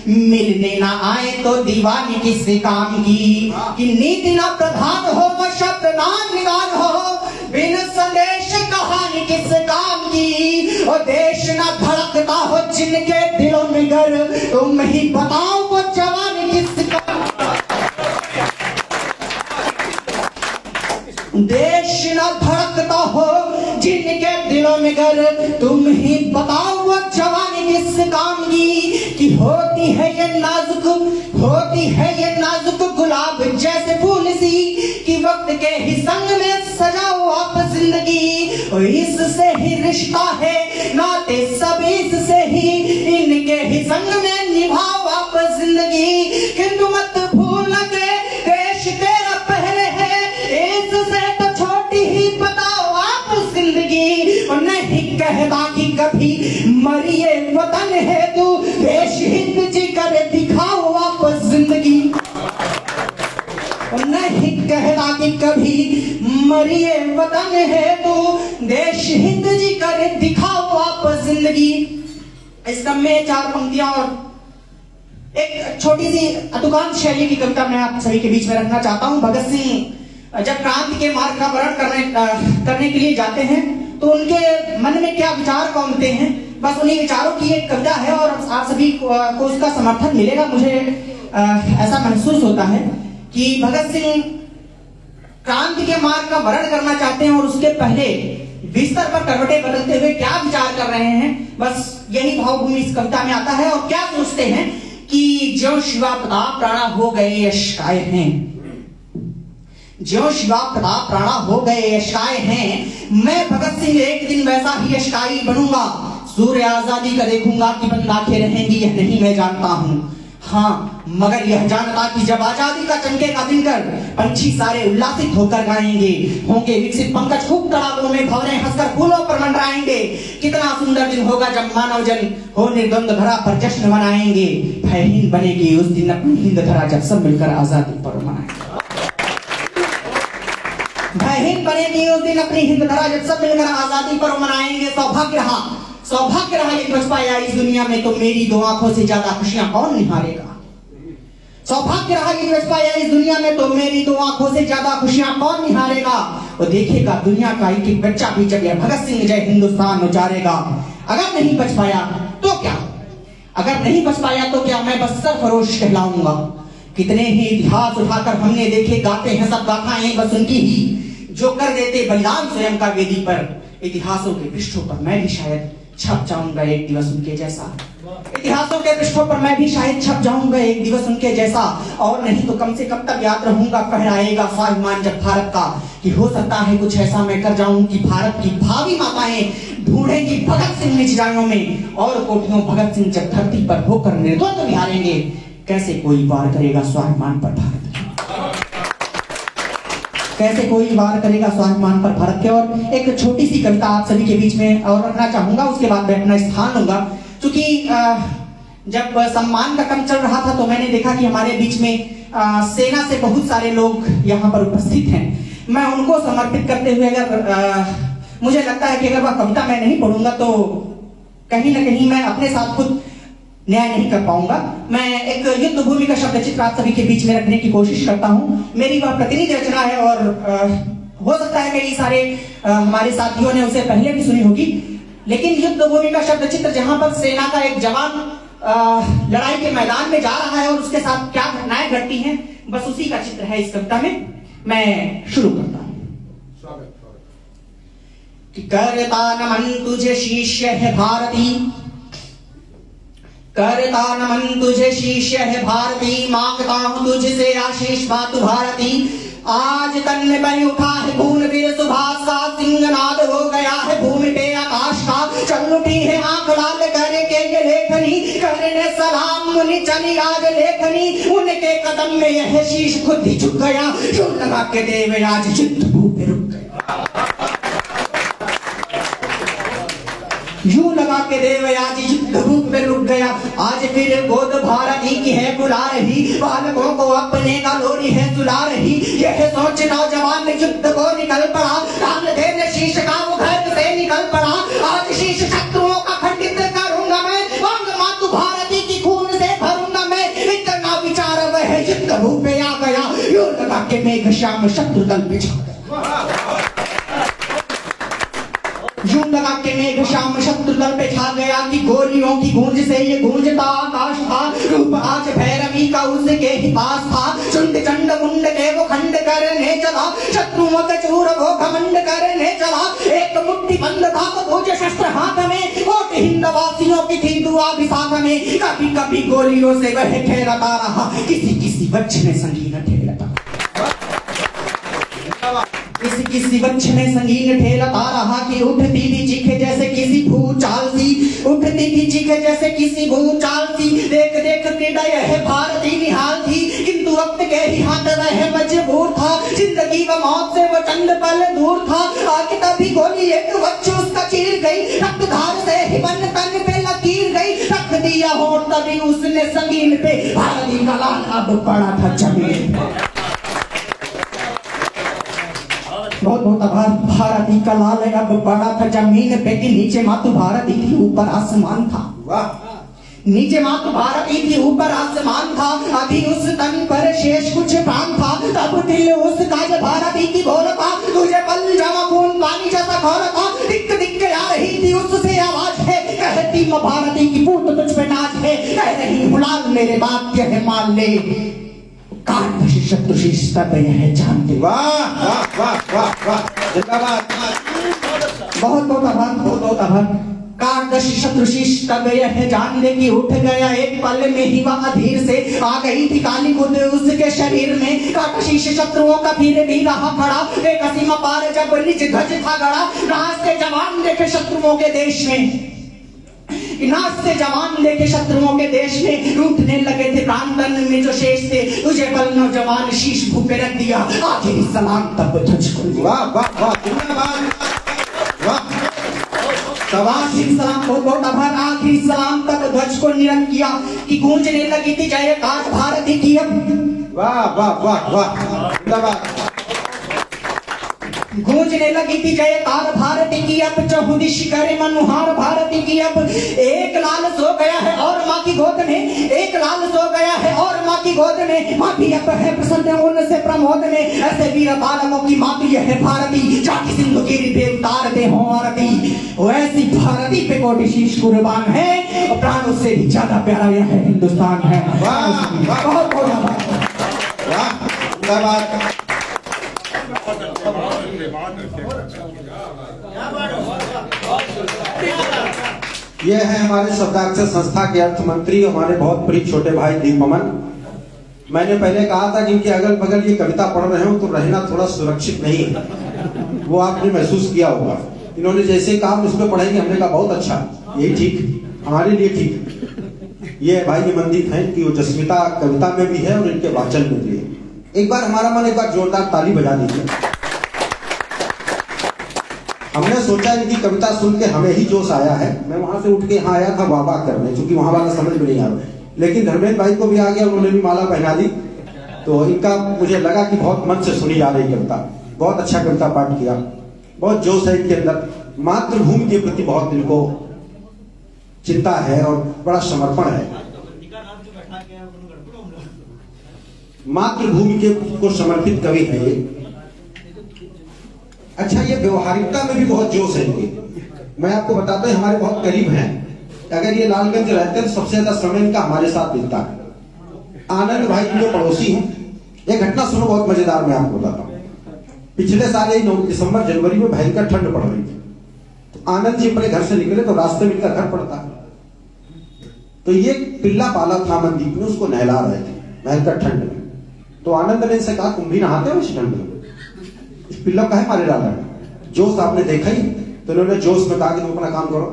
मिलने ना आए तो दीवानी किस काम की, कि नीति ना प्रधान हो व शब्द ना निदान हो, बिन संदेश कहानी किस काम की, और देश ना धड़कता हो जिनके दिलों में घर, तुम ही बताओ वो जवानी किस काम, देश ना धड़कता हो जिनके दिलों में घर, तुम ही बताओ वो जवानी किस काम की, कि होती है ये नाजुक, होती है ये नाजुक गुलाब जैसे फूल सी, कि वक्त के ही संग में सजाओ आप जिंदगी, और इससे ही रिश्ता है नाते सब इससे ही, इनके ही संग में निभाओ आप जिंदगी, किंतु मत भूल के देश तेरा पहले है, इससे तो छोटी ही बताओ आप जिंदगी, और नहीं कहता कि कभी मरिए वतन है तू, देश हिंद जी करे दिखाओ आप जिंदगी, और नहीं कहता कि कभी मरिए वतन है तू, देश हिंद जी करे दिखाओ आप जिंदगी। इस क्रम में चार पंक्तियां और एक छोटी सी अतुकांत शैली की कविता मैं आप सभी के बीच में रखना चाहता हूं। भगत सिंह जब क्रांति के मार्ग का वर्ण करने के लिए जाते हैं तो उनके मन में क्या विचार कौमते हैं, बस उन्हीं विचारों की एक कविता है और आप सभी को उसका समर्थन मिलेगा। मुझे ऐसा महसूस होता है कि भगत सिंह क्रांति के मार्ग का वर्ण करना चाहते हैं और उसके पहले बिस्तर पर करवटें बदलते हुए क्या विचार कर रहे हैं, बस यही भावभूमि इस कविता में आता है। और क्या सोचते हैं कि जो शिवा प्रताप प्राणा हो गए यशकाय हैं, जो शिवा प्रताप प्राणा हो गए यशकाय हैं, मैं भगत सिंह एक दिन वैसा ही यशकाई बनूंगा, सूर्य आजादी का देखूंगा कि बंद आंखें रहेंगी यह नहीं मैं जानता हूं, हाँ मगर यह जानता कि जब आजादी का चमकेगा दिनकर, पंछी सारे उल्लासित होकर गाएंगे, होंगे विकसित पंकज खूब तड़ाकों में भंवरे हंसकर फूलों पर मंडराएंगे, कितना सुंदर दिन होगा जब मानव जन हो निर्द्वंद धरा पर जश्न मनाएंगे, भयहीन बनेगी उस दिन अपनी हिंद धरा जब सब मिलकर आजादी पर्व मनाएंगे, भयहीन बनेगी उस दिन अपनी हिंद धरा जब सब मिलकर आजादी पर्व मनाएंगे। सौभाग्य रहा यदि बच पाया इस दुनिया में तो मेरी दो आंखों से ज्यादा खुशियां कौन निहारेगा। सौभाग्य रहा यदि बच पाया इस दुनिया में तो मेरी दो आंखों से ज्यादा खुशियां कौन निहारेगा। वो देखेगा दुनिया का एक एक बच्चा भी जब यह भगत सिंह जय हिंदुस्तान उचारेगा। अगर नहीं बच पाया तो क्या, अगर नहीं बच पाया तो क्या, मैं बस सरफरोश कहलाऊंगा। कितने ही इतिहास उठाकर हमने देखे, गाते हैं सब गाथाएं बस उनकी ही, जो कर देते बलिदान स्वयं का वेदी पर। इतिहासों के पृष्ठों पर मैं भी शायद छप जाऊंगा एक दिवस उनके जैसा। इतिहासों के पृष्ठों पर मैं भी शायद छप जाऊंगा एक दिवस उनके जैसा। और नहीं तो कम से कम तक याद रहूंगा, फहराएगा स्वाभिमान जब भारत का, कि हो सकता है कुछ ऐसा मैं कर जाऊं कि भारत की भावी माताएं ढूंढेंगी भगत सिंह निज जायों में, और कोटियों भगत सिंह जब धरती पर होकर निर्द्वंद निहारेंगे, कैसे कोई वार करेगा स्वाभिमान पर भारत, कैसे कोई वार करेगा स्वाभिमान पर भारत के। और एक छोटी सी कविता आप सभी के बीच में और रखना चाहूंगा, उसके बाद मैं अपना स्थान लूंगा। क्योंकि जब सम्मान का क्रम चल रहा था तो मैंने देखा कि हमारे बीच में सेना से बहुत सारे लोग यहाँ पर उपस्थित हैं। मैं उनको समर्पित करते हुए अगर मुझे लगता है कि अगर वह कविता मैं नहीं पढ़ूंगा तो कहीं ना कहीं मैं अपने साथ खुद न्याय नहीं कर पाऊंगा। मैं एक युद्ध भूमि का शब्द चित्र आप सभी के बीच में रखने की कोशिश करता हूं। मेरी वह प्रतिनिधि रचना है और हो सकता है कई सारे हमारे साथियों ने उसे पहले भी सुनी होगी, लेकिन युद्ध भूमि का शब्द चित्र जहां पर सेना का एक जवान लड़ाई के मैदान में जा रहा है और उसके साथ क्या घटनाएं घटती हैं, बस उसी का चित्र है इस कविता में। मैं शुरू करता हूं। कि करता नमन तुझे शिष्य है भारती, करता नमन तुझे शिष्य है भारती, मांगता हूं तुझसे आशीष मातु भारती। आज तन में बल उठा है खून फिर सुभाष का, सिंहनाद हो गया है भूमि पे आकाश का। चल उठी है आंख लाल करके ये लेखनी, करने सलाम मुनि चली आज लेखनी। उनके कदम में यह शीश खुद ही झुक गया, यूं लगा के देव आज युद्ध भूमि पे रुक गया, यूं लगा के देव आज युद्ध भूमि पे रुक गया। आज फिर गोद भारती की है बुला रही, बालकों को अपने का लोरी है सुला रही। यह सोच नौजवान युद्ध को निकल पड़ा, कान देने शीश का वो घर से निकल पड़ा। आज शीश शत्रुओं का खंडित करूंगा मैं, वंग मातु भारती की खून से भरूंगा मैं। इतना विचार वह युद्ध भूमि पे आ गया, यूं लगा के मेघ श्याम शत्रु दल पे छा गया, यूं लगा के मेघ श्याम शत्रु दल पे छा गया। कि गोलियों की गूंज से ये गूंजता आकाश था, रूप आज भैरवी का उसके ही पास था। चुंड चंड मुंड के वो खंड करने चला, शत्रुओं के चूर वो घमंड करने चला। एक मुट्ठी बंद था वो दूजे शस्त्र हाथ में, कोट हिंद वासियों की थी दुआ भी साथ में। कभी कभी गोलियों से वह खेलता रहा, किसी किसी बच्चे ने संगीन ठेलता, किसी किसी बच्चे में संगीन ठेलता रहा। कि उठती थी चीखे जैसे किसी भूचाल सी, उठती थी चीखे जैसे किसी भूचाल सी। देख देख क्रीड़ा यह भारती निहाल थी, किंतु वक्त के ही हाथ वह मजबूर था। जिंदगी व मौत से वो चंद पल दूर था। आगे तभी गोली एक बच्चे उसका चीर गई, रक्तधार से ही बन तन पे लकीर गई। रख दिया होठ तभी उसने संगीन पे, भारती का लाल अब पड़ा था जमीन पे। बहुत बहुत आभार। भारती का लाल अब पड़ा था जमीन पे, कि नीचे मातु भारती थी ऊपर आसमान था। वाह। नीचे मातु भारती थी ऊपर आसमान था, अभी उस तन पर शेष कुछ प्राण था। तब दिल उसका जब भारती की बोल था, तुझे पल जावा खून पानी जैसा खोल था। दिक दिक आ रही थी उससे आवाज है, कहती मां भारती की पूत तुझ पे नाच है। कह रही हुलाल मेरे बात यह है मान ले, काट शत्रु शीश तब यह जान दे।
वाह वाह वाह वाह वाह, जिंदाबाद।
बहुत बहुत आभार, बहुत बहुत आभार। काट शत्रु शीश तब यह जान दे कि उठ गया एक पल में ही वह अधीर से। आ गई थी काली खुद उसके शरीर में, काट शीश शत्रुओं का फिर भी रहा खड़ा। एक सीमा पार जब निज ध्वज था गड़ा, नाचते जवान देखे शत्रुओं के देश में, नाचते जवान देखे शत्रुओं के देश में। रूठने लगे थे प्राण तन में जो शेष थे, तुझे बल नौजवान शीश भूपे रख दिया, आखिरी सलाम तब तुझको।
वाह वाह वाह, जिंदाबाद। वाह,
आखिरी सलाम, बहुत बहुत आभार। आखिरी सलाम तक ध्वज को निरंक किया, कि गूंजने लगी थी जयकार भारती की अब।
वाह वाह वाह वाह, जिंदाबाद।
गूंजने लगी थी जयकार भारती की, अब चहुदिश करे मनुहार भारती की। अब एक लाल सो गया है और माँ की गोद में, एक लाल सो गया है और माँ की गोद में। माँ भी अब है प्रसन्न उनसे प्रमोद में, ऐसे वीर बालकों की माँ ये है भारती, जाति सिंधु गिरी पे उतारते हो आरती। वैसी भारती पे कोटि शीश कुर्बान है, और प्राणों से भी ज्यादा प्यारा यह है हिंदुस्तान है। बहुत
ये है हमारे शब्दाक्षर संस्था के अर्थ मंत्री, हमारे बहुत प्रिय छोटे भाई दीपमन। मैंने पहले कहा था कि इनके अगल बगल ये कविता पढ़ रहे हो तो रहना थोड़ा सुरक्षित नहीं है, वो आपने महसूस किया होगा। इन्होंने जैसे कहा उसमें पढ़ेंगे, हमने कहा बहुत अच्छा, यही ठीक, हमारे लिए ठीक। ये भाई ये मंदिर है कि वो जस्मिता कविता में भी है और इनके वाचन में भी है। एक बार हमारा मन, एक बार जोरदार ताली बजा दीजिए। हमने सोचा इनकी कविता सुन के हमें ही जोश आया है। मैं वहां से उठ के यहाँ आया था वाह वाह करने, क्योंकि वहां वाला समझ में नहीं आ रहा, लेकिन धर्मेंद्र भाई को भी आ गया, उन्होंने भी माला पहना दी। तो इनका मुझे लगा कि बहुत मन से सुनी जा रही कविता, बहुत अच्छा कविता पाठ किया, बहुत जोश है इनके अंदर। मातृभूमि के प्रति बहुत इनको चिंता है और बड़ा समर्पण है। मातृभूमि के को समर्पित कवि है ये। अच्छा, ये व्यवहारिकता में भी बहुत जोश है इनके। मैं आपको बताता हूँ, हमारे बहुत करीब हैं। अगर ये लालगंज रहते हैं तो सबसे ज्यादा समय इनका हमारे साथ बीतता है। आनंद भाई जो पड़ोसी हैं, एक घटना सुनो बहुत मजेदार, मैं आपको बताता हूँ। पिछले साल ही दिसंबर जनवरी में भयंकर ठंड पड़ रही थी, तो आनंद जी अपने घर से निकले तो रास्ते में इनका घर पड़ता है। तो ये पिल्ला पाला था अमनदीप ने, उसको नहला रहे थे भयंकर ठंड में। तो आनंद ने इनसे कहा, तुम भी नहाते हो इस ठंड में? इस पिल्ला का है मारे डाला है, जोश आपने देखा ही। तो इन्होंने जोश में कहा कि तुम अपना काम करो,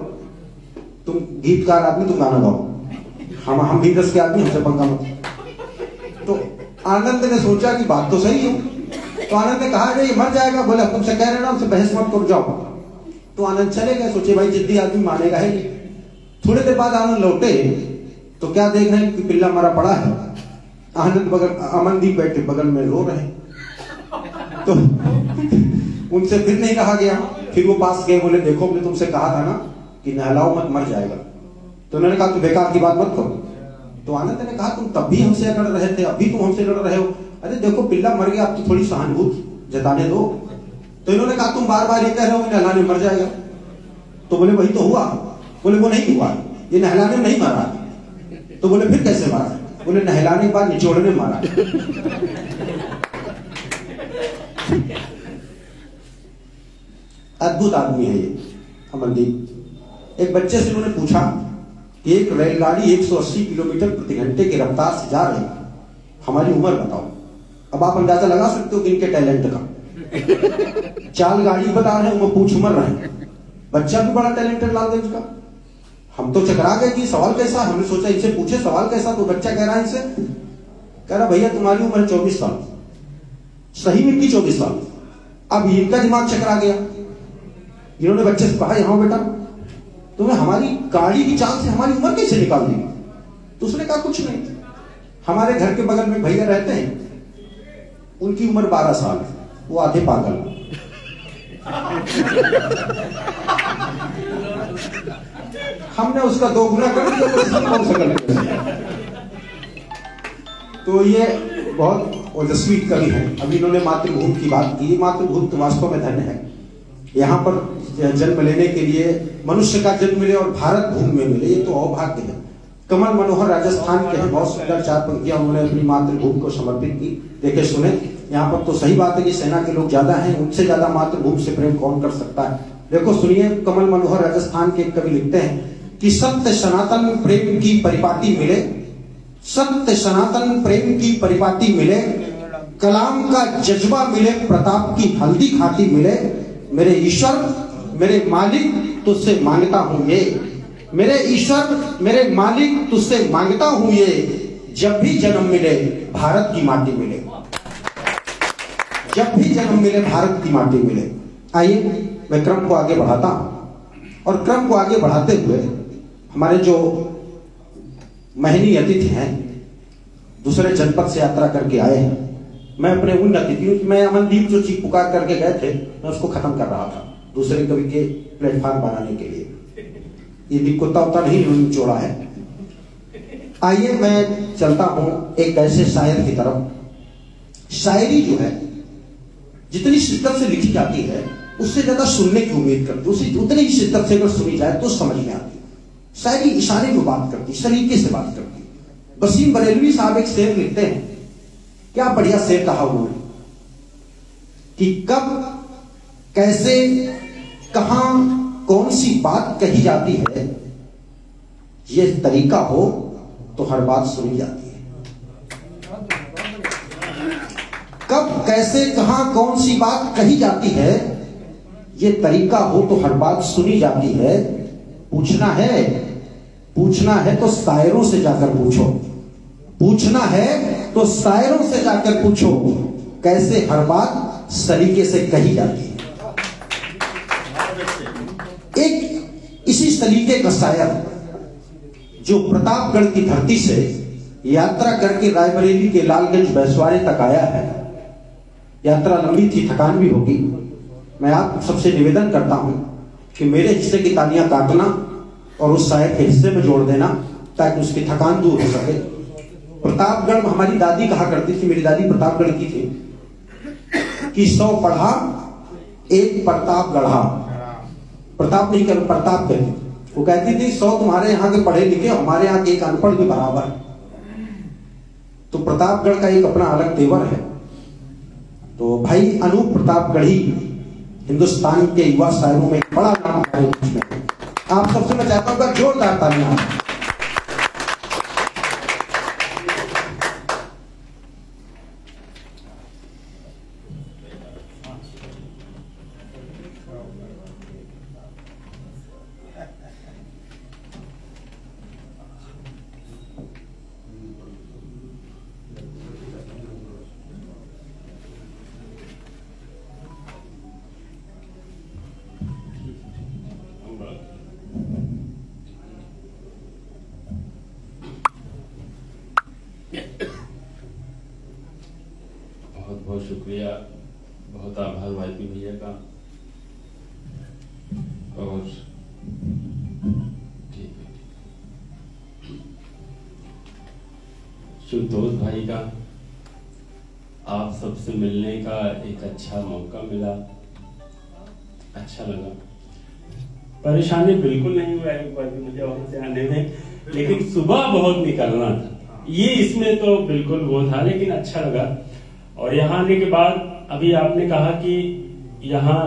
तुम गीतकार आदमी, तुम गाना गाओ, हम भी 10 के आदमी, हमसे पंखा मत। तो आनंद ने सोचा कि बात तो सही है। तो आनंद ने कहा, ये मर जाएगा। बोले, हम तुमसे कह रहे ना, हमसे बहस मत करो, जाओ। तो आनंद चले गए, सोचे भाई जिद्दी आदमी मानेगा है नहीं। थोड़ी देर बाद आनंद लौटे तो क्या देख रहे हैं कि पिल्ला मरा पड़ा है। आनंद बगल, अमनदीप बैठे बगल में रो रहे। तो उनसे फिर नहीं कहा गया, फिर वो पास गए, बोले देखो हमने तुमसे कहा था ना कि नहलाओ मत, मर जाएगा। तो उन्होंने कहा तू बेकार की बात मत करो। तो आनंद ने कहा, तुम तब भी हमसे लड़ रहे थे, अभी तुम हमसे लड़ रहे हो। अरे देखो पिल्ला मर गया, अब तो थोड़ी सहानुभूति जताने दो। तो इन्होंने कहा, तुम बार बार ये कह रहे हो नहलाने मर जाएगा। तो बोले वही तो हुआ। बोले वो नहीं हुआ, ये नहलाने में नहीं मारा। तो बोले फिर कैसे मारा? बोले नहलाने के बाद निचोड़ने मारा। अद्भुत आदमी है ये अमनदीप। एक बच्चे से उन्होंने पूछा कि एक रेलगाड़ी 180 किलोमीटर प्रति घंटे की रफ्तार से जा रही है, हमारी उम्र बताओ। अब आप अंदाजा लगा सकते हो कि इनके टैलेंट का। चाल गाड़ी बता रहे हैं, वो पूछ मर रहे हैं। बच्चा भी बड़ा टैलेंटेड लालगंज का। हम तो चकरा गए कि सवाल कैसा। हमने सोचा इनसे पूछे सवाल कैसा। तो बच्चा कह रहा है इनसे, कह रहा भैया तुम्हारी उम्र 24 साल। सही में इनकी 24 साल। अब इनका दिमाग चकरा गया। इन्होंने बच्चे से कहा, यहाँ बेटा तुम्हें हमारी गाड़ी की चाल से हमारी उम्र कैसे निकाल दी? तो उसने कहा कुछ नहीं, हमारे घर के बगल में भैया रहते हैं, उनकी उम्र 12 साल है, वो आधे पागल। हमने उसका 2 गुना कर दिया। तो ये बहुत ओजस्वी कवि है। अभी इन्होंने मातृभूमि की बात की। मातृभूमि तो वास्तव में धन्य है। यहाँ पर जन्म लेने के लिए मनुष्य का जन्म मिले और भारत भूमि में मिले, ये तो अभाग्य है। कमल मनोहर राजस्थान के हैं, बहुत सुंदर 4 पंक्तियां उन्होंने अपनी मातृभूमि को समर्पित की। देखे सुने, यहाँ पर तो सही बात है कि सेना के लोग ज्यादा हैं, उनसे ज्यादा मातृभूमि से प्रेम कौन कर सकता है। देखो सुनिए, कमल मनोहर राजस्थान के कवि लिखते हैं कि सत्य सनातन प्रेम की परिपाटी मिले, सत्य सनातन प्रेम की परिपाटी मिले, कलाम का जज्बा मिले, प्रताप की हल्दी खाती मिले। मेरे ईश्वर मेरे मालिक तुझसे मांगता हूं ये, मेरे ईश्वर मेरे मालिक तुझसे मांगता हूं ये, जब भी जन्म मिले भारत की माटी मिले, जब भी जन्म मिले भारत की माटी मिले। आइए मैं क्रम को आगे बढ़ाता हूं, और क्रम को आगे बढ़ाते हुए हमारे जो महनीय अतिथि हैं, दूसरे जनपद से यात्रा करके आए हैं, मैं अपने उन्नति क्योंकि मैं अमनदीप जो चीख पुकार करके गए थे मैं उसको खत्म कर रहा था दूसरे कवि के प्लेटफॉर्म बनाने के लिए। ये दीप कुत्ता उतना नहीं जोड़ा है। आइए मैं चलता हूं एक ऐसे शायर की तरफ। शायरी जो है जितनी शिद्दत से लिखी जाती है उससे ज्यादा सुनने की उम्मीद करती है, उसी उतनी ही शिद्दत से अगर सुनी जाए तो समझ में आती है। शायरी इशारे में बात करती, सलीके से बात करती। वसीम बरेलवी साहब एक शेर लिखते हैं, क्या बढ़िया शेर कहा उन्होंने कि कब कैसे कहां कौन सी बात कही जाती है, ये तरीका हो तो हर बात सुनी जाती है। कब कैसे कहां कौन सी बात कही जाती है, ये तरीका हो तो हर बात सुनी जाती है। पूछना है तो शायरों से जाकर पूछो, पूछना है तो शायरों से जाकर पूछो, कैसे हर बात सलीके से कही जाती है। एक इसी सलीके का शायर जो प्रतापगढ़ की धरती से यात्रा करके रायबरेली के लालगंज बैसवारे तक आया है। यात्रा लंबी थी, थकान भी होगी। मैं आप सबसे निवेदन करता हूं कि मेरे हिस्से की तालियां काटना और उस शायर के हिस्से में जोड़ देना ताकि उसकी थकान दूर हो सके। प्रतापगढ़ हमारी दादी कहा करती थी, मेरी दादी प्रतापगढ़ की थी, कि 100 पढ़ा एक प्रताप गढ़ा। प्रताप नहीं कर प्रताप कहती, वो कहती थी 100 तुम्हारे यहाँ के पढ़े लिखे, हमारे यहाँ के एक अनपढ़ भी बराबर। तो प्रतापगढ़ का एक अपना अलग तेवर है। तो भाई अनूप प्रतापगढ़ी हिंदुस्तान के युवा शायरों में एक बड़ा नाम है। आप सबसे मैं चाहता हूं जोरदार तालियां।
बहुत शुक्रिया, बहुत आभार वाईपी भैया का। और ठीक है, सुतोष भाई का आप सबसे मिलने का एक अच्छा मौका मिला, अच्छा लगा। परेशानी बिल्कुल नहीं हुआ है वाईपी मुझे वहां से आने में, लेकिन सुबह बहुत निकलना था, ये इसमें तो बिल्कुल वो था, लेकिन अच्छा लगा। और यहाँ आने के बाद अभी आपने कहा कि यहाँ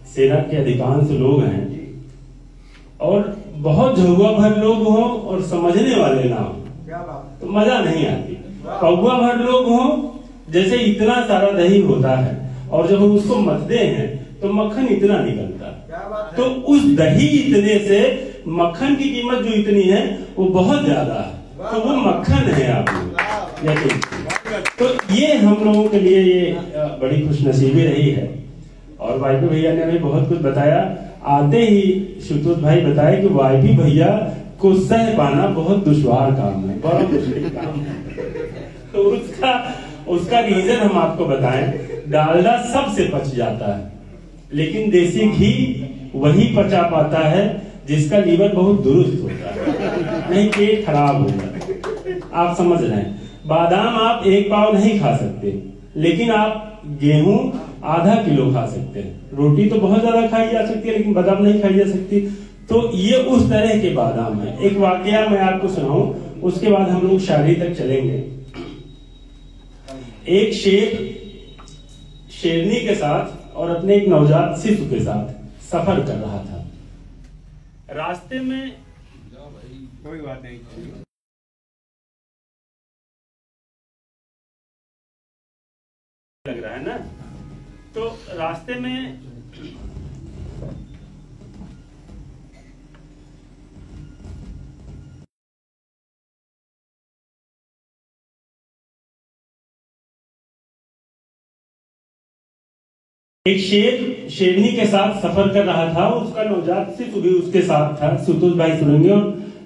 सेना के अधिकांश लोग हैं और बहुत झुआ भर लोग हों और समझने वाले ना हो तो मजा नहीं आती। पौवा भर लोग हों, जैसे इतना सारा दही होता है और जब हम उसको मथते हैं तो मक्खन इतना निकलता है, तो उस दही इतने से मक्खन की कीमत जो इतनी है वो बहुत ज्यादा है, तो वो मक्खन है आप लोग। तो ये हम लोगों के लिए ये बड़ी खुशनसीबी रही है। और वाईपी भैया ने अभी बहुत कुछ बताया। आते ही सुतोष भाई बताए कि वाईपी भैया को सह पाना बहुत दुश्वार काम है, बड़ा मुश्किल काम है। तो उसका रीजन हम आपको बताएं। डालडा सबसे पच जाता है, लेकिन देसी घी वही पचा पाता है जिसका लीवर बहुत दुरुस्त होता है, नहीं पेट खराब होगा। आप समझ रहे हैं। बादाम आप 1 पाव नहीं खा सकते, लेकिन आप गेहूं आधा किलो खा सकते हैं। रोटी तो बहुत ज्यादा खाई जा सकती है, लेकिन बादाम नहीं खाई जा सकती। तो ये उस तरह के बादाम है। एक वाकया मैं आपको सुनाऊं, उसके बाद हम लोग शायरी तक चलेंगे। एक शेर शेरनी के साथ और अपने एक नवजात शिशु के साथ सफर कर रहा था। रास्ते में कोई बात नहीं, लग रहा है ना। तो रास्ते में एक शेर शेरनी के साथ सफर कर रहा था, उसका नवजात शिशु भी उसके साथ था। सुतोष भाई सुनेंगे और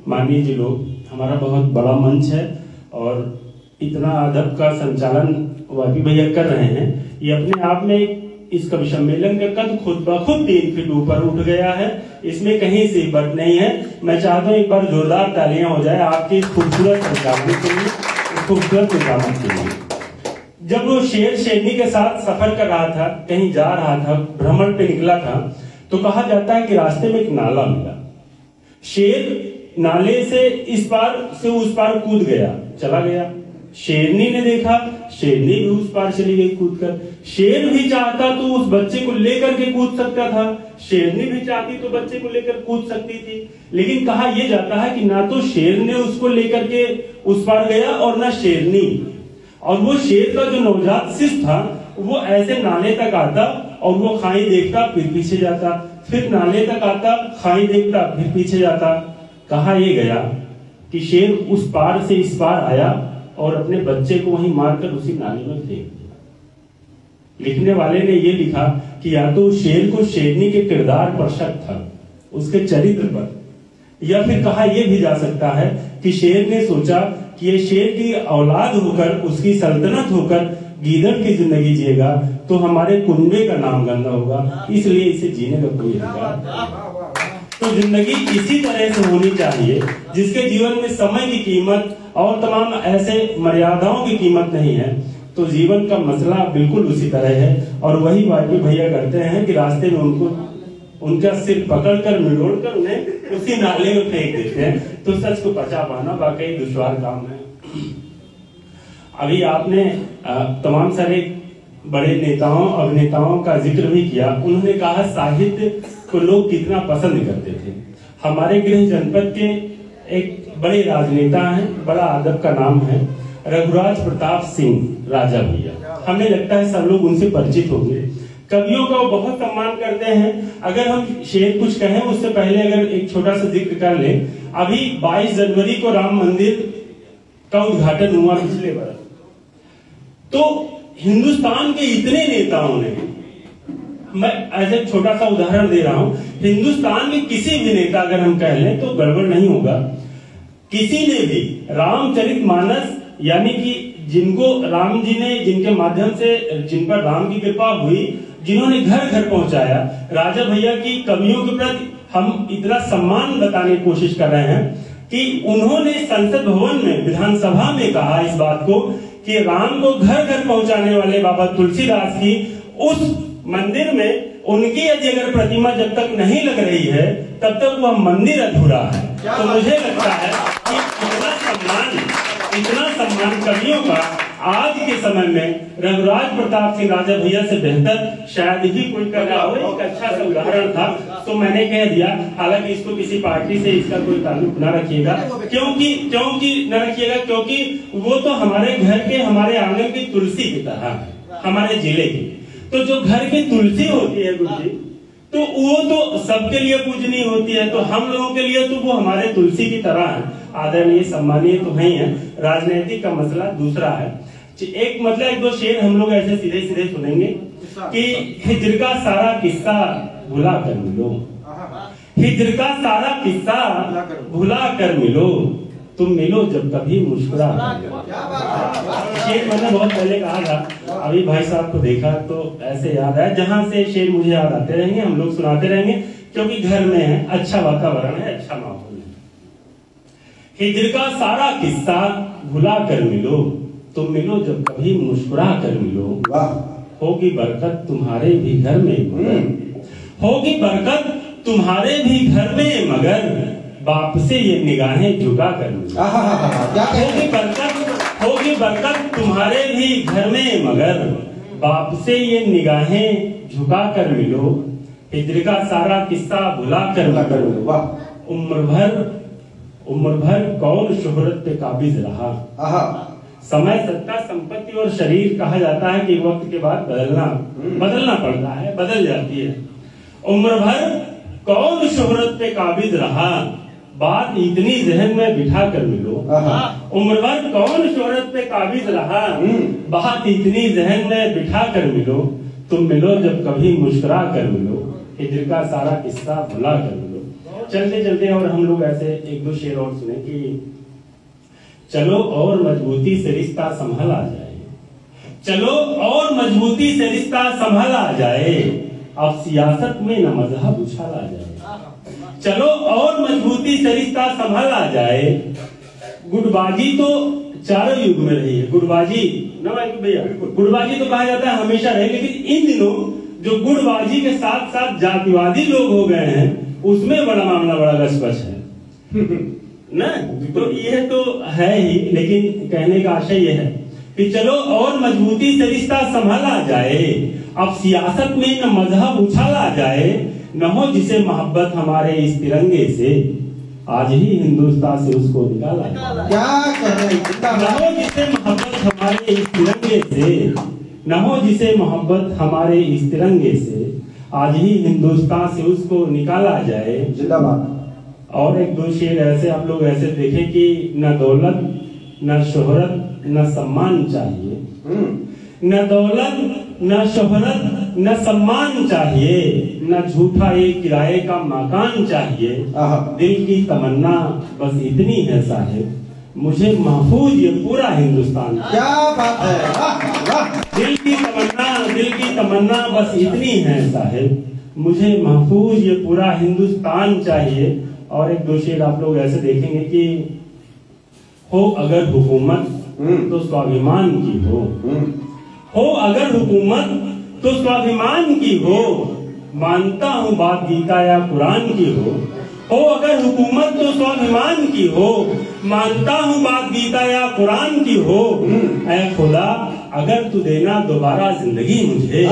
माननीय जी लोग। हमारा बहुत बड़ा मंच है और इतना अदब का संचालन वापी भैया कर रहे हैं, ये अपने आप में इस कवि सम्मेलन का कद खुद ब खुद 3 फीट ऊपर उठ गया है। इसमें कहीं से बट नहीं है। मैं चाहता हूँ एक बार जोरदार तालियां हो जाए आपकी खूबसूरत सजावट के लिए, खूबसूरत सजावट के लिए। जब वो शेर शेरनी के साथ सफर कर रहा था, कहीं जा रहा था, भ्रमण पे निकला था, तो कहा जाता है कि रास्ते में एक नाला मिला। शेर नाले से इस पार से उस पार कूद गया, चला गया। शेरनी ने देखा, शेरनी भी उस पार चली गई कूदकर। शेर भी चाहता तो उस बच्चे को लेकर के कूद सकता था, शेरनी भी चाहती तो बच्चे को लेकर कूद सकती थी। लेकिन कहा यह जाता है कि ना तो शेर ने उसको लेकर के उस पार गया और ना शेरनी। और वो शेर का जो नवजात शिशु था वो ऐसे नाले तक आता और वो खाई देखता फिर पीछे जाता, फिर नाले तक आता, खाई देखता फिर पीछे जाता। कहा यह गया कि शेर उस पार से इस पार आया और अपने बच्चे को वहीं मारकर उसी नाले में फेंक दिया। लिखने वाले ने यह लिखा कि या तो शेर को शेरनी के किरदार पर शक था, उसके चरित्र पर, या फिर कहा यह भी जा सकता है कि शेर ने सोचा कि ये शेर की औलाद होकर, उसकी सल्तनत होकर गीदड़ की जिंदगी जिएगा तो हमारे कुनबे का नाम गंदा होगा, इसलिए इसे जीने का कोई अधिकार। तो जिंदगी इसी तरह से होनी चाहिए जिसके जीवन में समय की कीमत और तमाम ऐसे मर्यादाओं की कीमत नहीं है। तो जीवन का मसला बिल्कुल उसी तरह है। और वही वापी भैया करते हैं कि रास्ते में उनका सिर पकड़कर मिलोड़कर उन्हें उसी नाले में फेंक देते हैं। तो सच को पचा पाना वाकई दुश्वार काम है। अभी आपने तमाम सारे बड़े नेताओं अभिनेताओं का जिक्र भी किया। उन्होंने कहा साहित्य को लोग कितना पसंद करते थे। हमारे गृह जनपद के एक बड़े राजनेता हैं, बड़ा अदब का नाम है, रघुराज प्रताप सिंह राजा भैया। हमें लगता है सब लोग उनसे परिचित होंगे। कवियों का वो बहुत सम्मान करते हैं। अगर हम शेर कुछ कहें उससे पहले अगर एक छोटा सा जिक्र कर लें, अभी 22 जनवरी को राम मंदिर का उद्घाटन हुआ पिछले वर्ष। तो हिंदुस्तान के इतने नेताओं ने, मैं ऐसे छोटा सा उदाहरण दे रहा हूं, हिंदुस्तान के किसी भी नेता अगर हम कह लें तो गड़बड़ नहीं होगा, किसी ने भी रामचरितमानस यानी कि जिनको राम जी ने, जिनके माध्यम से जिन पर राम की कृपा हुई, जिन्होंने घर घर पहुंचाया, राजा भैया की कवियों के प्रति हम इतना सम्मान बताने की कोशिश कर रहे हैं कि उन्होंने संसद भवन में, विधानसभा में कहा इस बात को कि राम को घर घर पहुंचाने वाले बाबा तुलसीदास की उस मंदिर में उनकी यदि अगर प्रतिमा जब तक नहीं लग रही है तब तक वह मंदिर अधूरा है। तो मुझे लगता है कि इतना सम्मान कवियों का आज के समय में रघुराज प्रताप सिंह राजा भैया से बेहतर शायद ही कोई कर रहा हो। एक अच्छा सा उदाहरण था तो मैंने कह दिया। हालांकि इसको किसी पार्टी से इसका कोई ताल्लुक न रखिएगा, क्योंकि न रखिएगा क्योंकि वो तो हमारे घर के, हमारे आंगन की तुलसी की तरह है, हमारे जिले की। तो जो घर की तुलसी होती है गुरु जी, तो वो तो सबके लिए पूजनीय होती है, तो हम लोगों के लिए तो वो हमारे तुलसी की तरह है, आदरणीय सम्मानीय तो है ही है। राजनीतिक का मसला दूसरा है। एक मतलब एक दो शेर हम लोग ऐसे सीधे सीधे सुनेंगे कि हिजर का सारा किस्सा भुला कर मिलो, हिजर का सारा किस्सा भुला कर मिलो, तुम मिलो जब कभी मुस्कुरा कर मिलो। शेर मैंने बहुत पहले कहा था, अभी भाई साहब को देखा तो ऐसे याद आया। जहां से शेर मुझे याद आते रहेंगे, हम लोग सुनाते रहेंगे क्योंकि घर में है, अच्छा वातावरण है, अच्छा माहौल है। हिजर का सारा किस्सा भुला कर मिलो, तुम मिलो जब कभी मुस्कुरा कर मिलो। होगी बरकत तुम्हारे भी घर में मगर, होगी बरकत तुम्हारे भी घर में मगर, बाप से ये निगाहें झुका कर मिलो। होगी बरकत तुम्हारे भी घर में मगर, बाप से ये निगाहें झुका कर मिलो। हिजर का सारा किस्सा भुला कर मिलो, उम्र भर कौन शोहरत पे काबिज रहा। समय, सत्ता, संपत्ति और शरीर कहा जाता है कि वक्त के बाद बदलना पड़ता है, बदल जाती है। उम्र भर कौन शोहरत पे काबिज रहा, बात इतनी जहन में बिठा कर मिलो। उम्र भर कौन शोहरत पे काबिज रहा, बात इतनी जहन में बिठा कर मिलो, तुम मिलो जब कभी मुस्कुरा कर मिलो। हिजर का सारा किस्सा भुला कर मिलो। चलते चलते और हम लोग ऐसे एक दो शेर और सुने कि चलो और मजबूती से रिश्ता संभल आ जाए, चलो और मजबूती से रिश्ता संभाला जाए, अब सियासत में न मजहब उछाला जाए। चलो और मजबूती से रिश्ता संभाला जाए। गुटबाजी तो चारों युग में रही है, गुटबाजी ना भाई भैया, गुटबाजी तो कहा जाता है हमेशा रहे, लेकिन इन दिनों जो गुटबाजी के साथ साथ जातिवादी लोग हो गए हैं, उसमें बड़ा मामला बड़ा गसपस है ना। तो यह तो है ही, लेकिन कहने का आशय यह है कि चलो और मजबूती से रिश्ता संभाला जाए, अब सियासत में न मजहब उछाला जाए, न हो जिसे मोहब्बत हमारे इस तिरंगे से, आज ही हिंदुस्तान से उसको निकाला जाए।
क्या कह रहे हैं?
न हो जिसे मोहब्बत हमारे इस तिरंगे से, न हो जिसे मोहब्बत हमारे इस तिरंगे से, आज ही हिंदुस्तान से उसको निकाला जाए।
जिंदाबाद।
और एक दो शेर ऐसे आप लोग ऐसे देखें कि न दौलत न शोहरत न सम्मान चाहिए, न दौलत न शोहरत न सम्मान चाहिए, न झूठा एक किराए का मकान चाहिए। दिल की तमन्ना बस इतनी है साहिब, मुझे महफूज ये पूरा हिंदुस्तान।
क्या बात है, वाह वाह।
दिल की तमन्ना बस इतनी है साहिब, मुझे महफूज ये पूरा हिंदुस्तान चाहिए। और एक दो शेर आप लोग ऐसे देखेंगे कि हो अगर हुकूमत तो स्वाभिमान की हो अगर हुकूमत तो स्वाभिमान की हो, मानता हूँ बात गीता या कुरान की हो अगर हुकूमत तो स्वाभिमान की हो, मानता हूँ बात गीता या कुरान की हो। ऐ खुदा अगर तू देना दोबारा जिंदगी मुझे,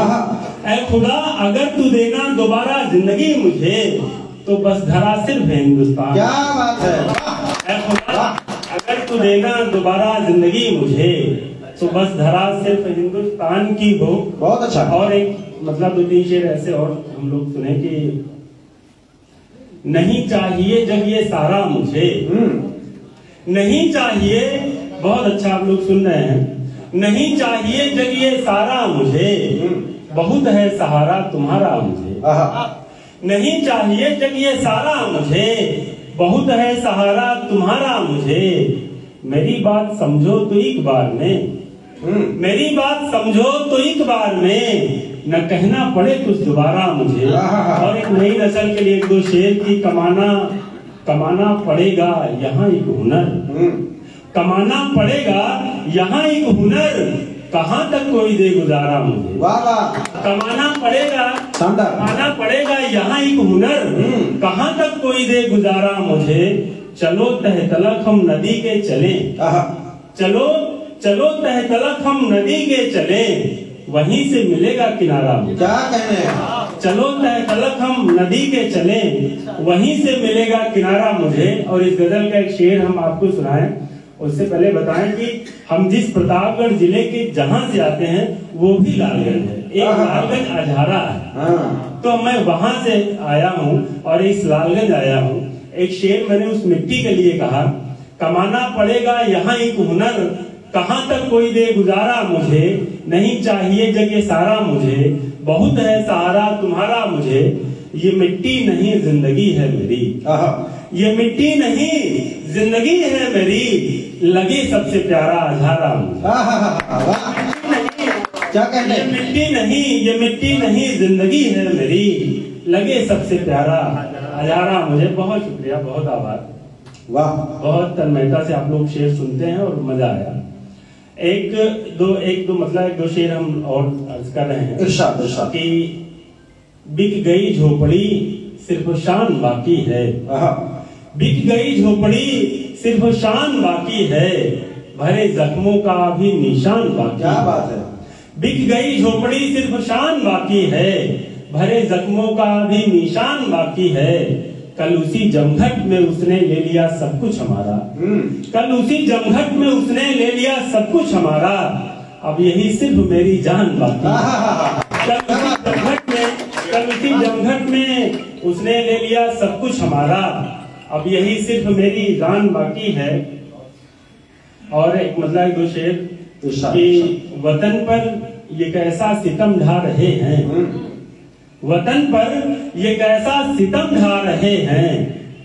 ऐ खुदा अगर तू देना दोबारा जिंदगी मुझे, तो बस धरा सिर्फ हिंदुस्तान।
क्या बात है।
ऐ खुदा अगर तू देना दोबारा जिंदगी मुझे, तो बस धरा सिर्फ हिंदुस्तान की हो।
बहुत अच्छा।
और एक मतलब दो तीन शेर ऐसे और हम लोग सुने कि नहीं चाहिए जब ये सारा मुझे, नहीं चाहिए, बहुत अच्छा आप लोग सुन रहे हैं, नहीं चाहिए जब ये सारा मुझे, बहुत है सहारा तुम्हारा मुझे। नहीं चाहिए जब ये सारा मुझे, बहुत है सहारा तुम्हारा मुझे। मेरी बात समझो तो एक बार में, मेरी बात समझो तो एक बार में, न कहना पड़े कुछ दोबारा मुझे। और एक नई नस्ल के लिए एक दो शेर की कमाना पड़ेगा यहाँ एक हुनर, कमाना पड़ेगा यहाँ एक हुनर, कहाँ तक कोई दे गुजारा मुझे। कमाना पड़ेगा यहाँ एक हुनर, कहाँ तक कोई दे गुजारा मुझे। चलो तह तलक हम नदी के चले, चलो तह तलक हम नदी के चले, वहीं से मिलेगा किनारा मुझे।
क्या कहने हैं?
चलो तह तलक हम नदी के चले, वहीं से मिलेगा किनारा मुझे। और इस गजल का एक शेर हम आपको सुनाएं, उससे पहले बताएं कि हम जिस प्रतापगढ़ जिले के जहां से आते हैं वो भी लालगंज है, एक लालगंज अजहारा है। तो मैं वहां से आया हूँ और इस लालगंज आया हूँ। एक शेर मैंने उस मिट्टी के लिए कहा, कमाना पड़ेगा यहाँ एक हुनर, कहाँ तक कोई दे गुजारा मुझे। नहीं चाहिए जग ये सारा मुझे, बहुत है सहारा तुम्हारा मुझे। ये मिट्टी नहीं जिंदगी है मेरी, ये मिट्टी नहीं जिंदगी है मेरी, लगे सबसे प्यारा अजहारा मुझे।
क्या कहने?
ये मिट्टी नहीं जिंदगी है मेरी, लगे सबसे प्यारा अजहारा मुझे। बहुत शुक्रिया, बहुत आभार।
वाह,
बहुत तन्मयता से आप लोग शेर सुनते हैं और मजा आया। एक दो मतलब एक दो शेर हम और अर्ज कर रहे हैं।
इरशाद इरशाद।
कि बिक गई झोपड़ी सिर्फ शान बाकी है, बिक गई झोपड़ी सिर्फ शान बाकी है, भरे जख्मों का भी निशान बाकी।
क्या बात है।
बिक गई झोपड़ी सिर्फ शान बाकी है, भरे जख्मों का भी निशान बाकी है। कल उसी जमघट में उसने ले लिया सब कुछ हमारा, कल उसी जमघट में उसने ले लिया सब कुछ हमारा, अब यही सिर्फ मेरी जान बाकी है। कल उसी जमघट में उसने ले लिया सब कुछ हमारा, अब यही सिर्फ मेरी जान बाकी है। और एक मतलब एक दो शेर कि वतन पर ये कैसा सितम ढा रहे हैं, वतन पर ये कैसा सितम ढा रहे हैं,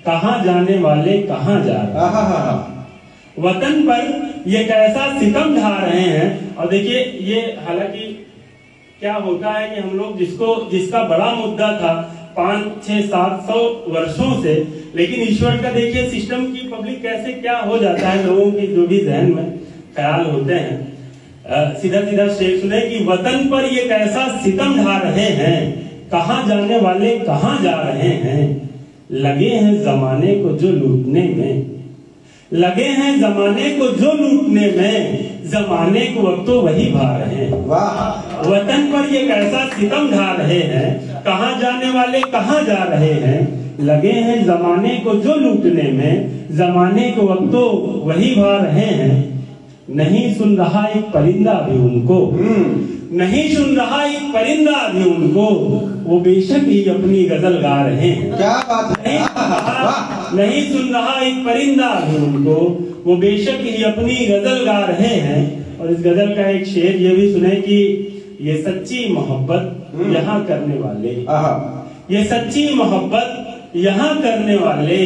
कहाँ जाने वाले कहाँ जा रहे हैं। वतन पर ये कैसा सितम ढा रहे हैं। और देखिए ये हालांकि क्या होता है कि हम लोग जिसका बड़ा मुद्दा था 500-600-700 वर्षों से, लेकिन ईश्वर का देखिए सिस्टम की पब्लिक कैसे क्या हो जाता है, लोगों की जो भी जहन में ख्याल होते हैं। सीधा सीधा शेर सुने कि वतन पर ये कैसा सितम ढा रहे हैं, कहाँ जाने वाले कहाँ जा रहे हैं, लगे हैं जमाने को जो लूटने में, लगे हैं जमाने को जो लूटने में, जमाने को अब तो वही भा रहे हैं।
वाह।
वतन पर ये कैसा सितम ढा रहे हैं, कहाँ जाने वाले कहाँ जा रहे हैं, लगे हैं जमाने को जो लूटने में, जमाने को अब तो वही भा रहे हैं। नहीं सुन रहा एक परिंदा भी उनको, नहीं सुन रहा एक परिंदा भी उनको, वो बेशक ही अपनी गजल गा रहे हैं।
क्या बात है।
नहीं सुन रहा एक परिंदा भी उनको, वो बेशक ही अपनी गजल गा रहे हैं। और इस गजल का एक शेर ये भी सुने कि ये सच्ची मोहब्बत यहाँ करने वाले, ये सच्ची मोहब्बत यहाँ करने वाले,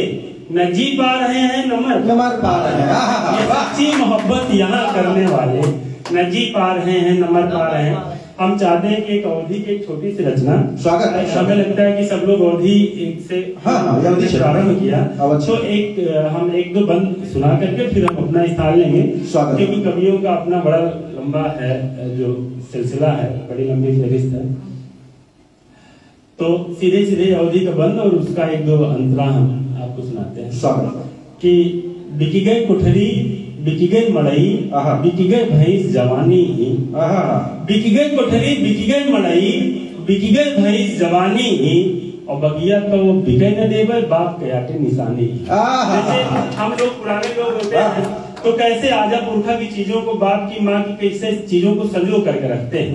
न जी पा रहे हैं न मर पा रहे हैं। ये सच्ची मोहब्बत यहाँ करने वाले न जी पा रहे हैं न मर पा रहे हैं। हम चाहते हैं कि एक अवधि की एक छोटी सी रचना,
स्वागत है।
हमें लगता है कि सब लोग अवधि एक से प्रारंभ किया, तो हम एक दो बंद सुना करके फिर हम अपना स्थान लेंगे, क्योंकि कवियों का अपना बड़ा लंबा है जो सिलसिला है, बड़ी लंबी फहरिस्त है। तो सीधे सीधे अवधि का बंद और उसका एक दो अंतरा हम आपको सुनाते हैं कि बिकी गए कोठरी, बिकी गई मड़ई, बिकी गई भैंस जवानी ही, बिकी गई कोठरी, बिकी गई मड़ई, बिकी गई भैंस जवानी ही, और बगिया तो वो बिके न देवे बाप के आटे निशानी। जैसे हम लोग पुराने लोग होते हैं तो कैसे आजा पुरखा की चीजों को, बाप की माँ की कैसे चीजों को संजो करके रखते हैं।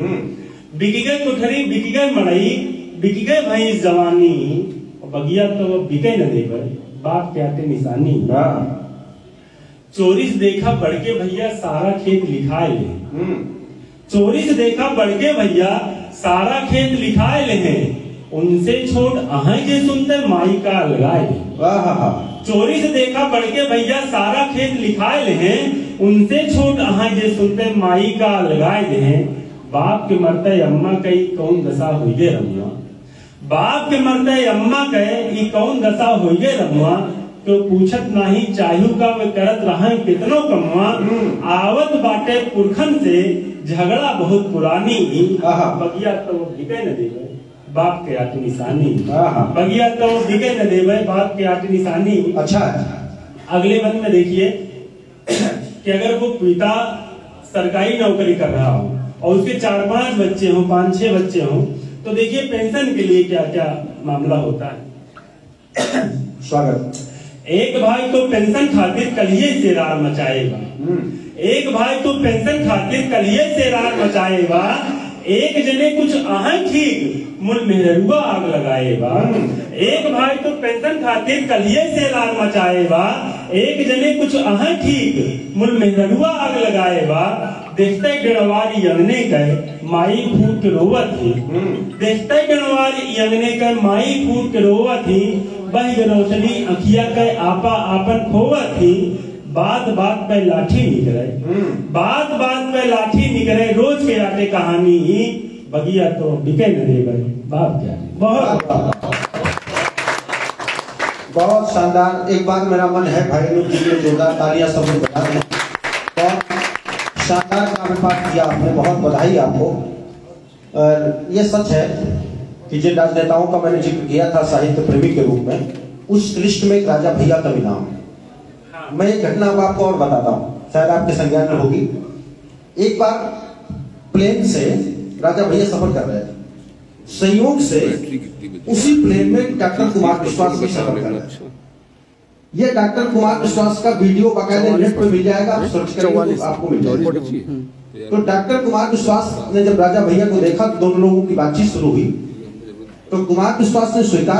बिकी गई कोठरी, बिकी गई मड़ई, बिकी गई भैंस जवानी, और बगिया तो वो बिके न देवे बाप के आटे निशानी। चोरी से देखा बढ़ के भैया सारा खेत लिखाए ले, चोरी से देखा बढ़ के भैया सारा खेत लिखाए ले, उनसे छोड़ अहां जे सुनते माई का लगाए। चोरी से देखा बढ़ के भैया सारा खेत लिखाए ले, उनसे छोड़ अहां जे सुनते माई का लगाए ले। बाप के मरते अम्मा कई कौन दशा हुई रमुआ, बाप के मरते अम्मा कहे कौन दशा हुई रमुआ, तो पूछत नहीं चाहू का वे करत रहा कितनो कमुआ, आवत बाटे पुरखन से झगड़ा बहुत पुरानी, बगिया तो बिके न देवे बाप के आटे निशानी, बगिया तो बिके न देवे बाप के आटे निशानी।
अच्छा,
अगले बंद में देखिए कि अगर वो पिता सरकारी नौकरी कर रहा हो और उसके 4-5 बच्चे हों, 5-6 बच्चे हों, तो देखिए पेंशन के लिए क्या क्या मामला होता है।
स्वागत।
एक भाई तो पेंशन खातिर कलिए से रार मचाएगा, एक भाई तो पेंशन खातिर कलिए से रार मचाएगा, एक जने कुछ आहं ठीक मुल मेहरुआ आग लगाएगा। एक भाई तो पेंशन खातिर कलिए से रार मचाएगा, एक जने कुछ आहं ठीक मुल मेहरुआ आग लगाएगा। देखते गणवारी अंगने के माई फूट के रोवत थी, देखते गणवारी अंगने के माई फूट के रोवत थी, बह रोशनी अखिया के आपा आपन खोवत थी। बात बात पे लाठी निकले, बात बात पे लाठी निकले, रोज के आटे कहानी ही, बगिया तो बिके न देवे बाप क्या।
बहुत शानदार। एक बार मेरा मन है भाई लोग के लिए जोरदार तालियां सब लोग बजा दें। बहुत शानदार काम पाठ किया आपने, बहुत बधाई आपको। और ये सच है कि जिन राजनेताओं का मैंने जिक्र किया था साहित्य प्रेमी के रूप में, उस लिस्ट में एक राजा भैया का भी नाम है। मैं एक घटना आपको और बताता हूँ, शायद आपके संज्ञान में होगी। एक बार प्लेन से राजा भैया सफर कर रहे थे, संयोग से उसी प्लेन में डॉक्टर कुमार विश्वास भी सफर कर रहे थे। ये डॉक्टर कुमार विश्वास का वीडियो बाकायदे नेट पे मिल जाएगा, आप सर्च करेंगे तो आपको मिल जाएगा। तो डॉक्टर कुमार विश्वास ने जब राजा भैया को देखा तो दोनों लोगों की बातचीत शुरू हुई, तो कुमार विश्वास ने स्वीकार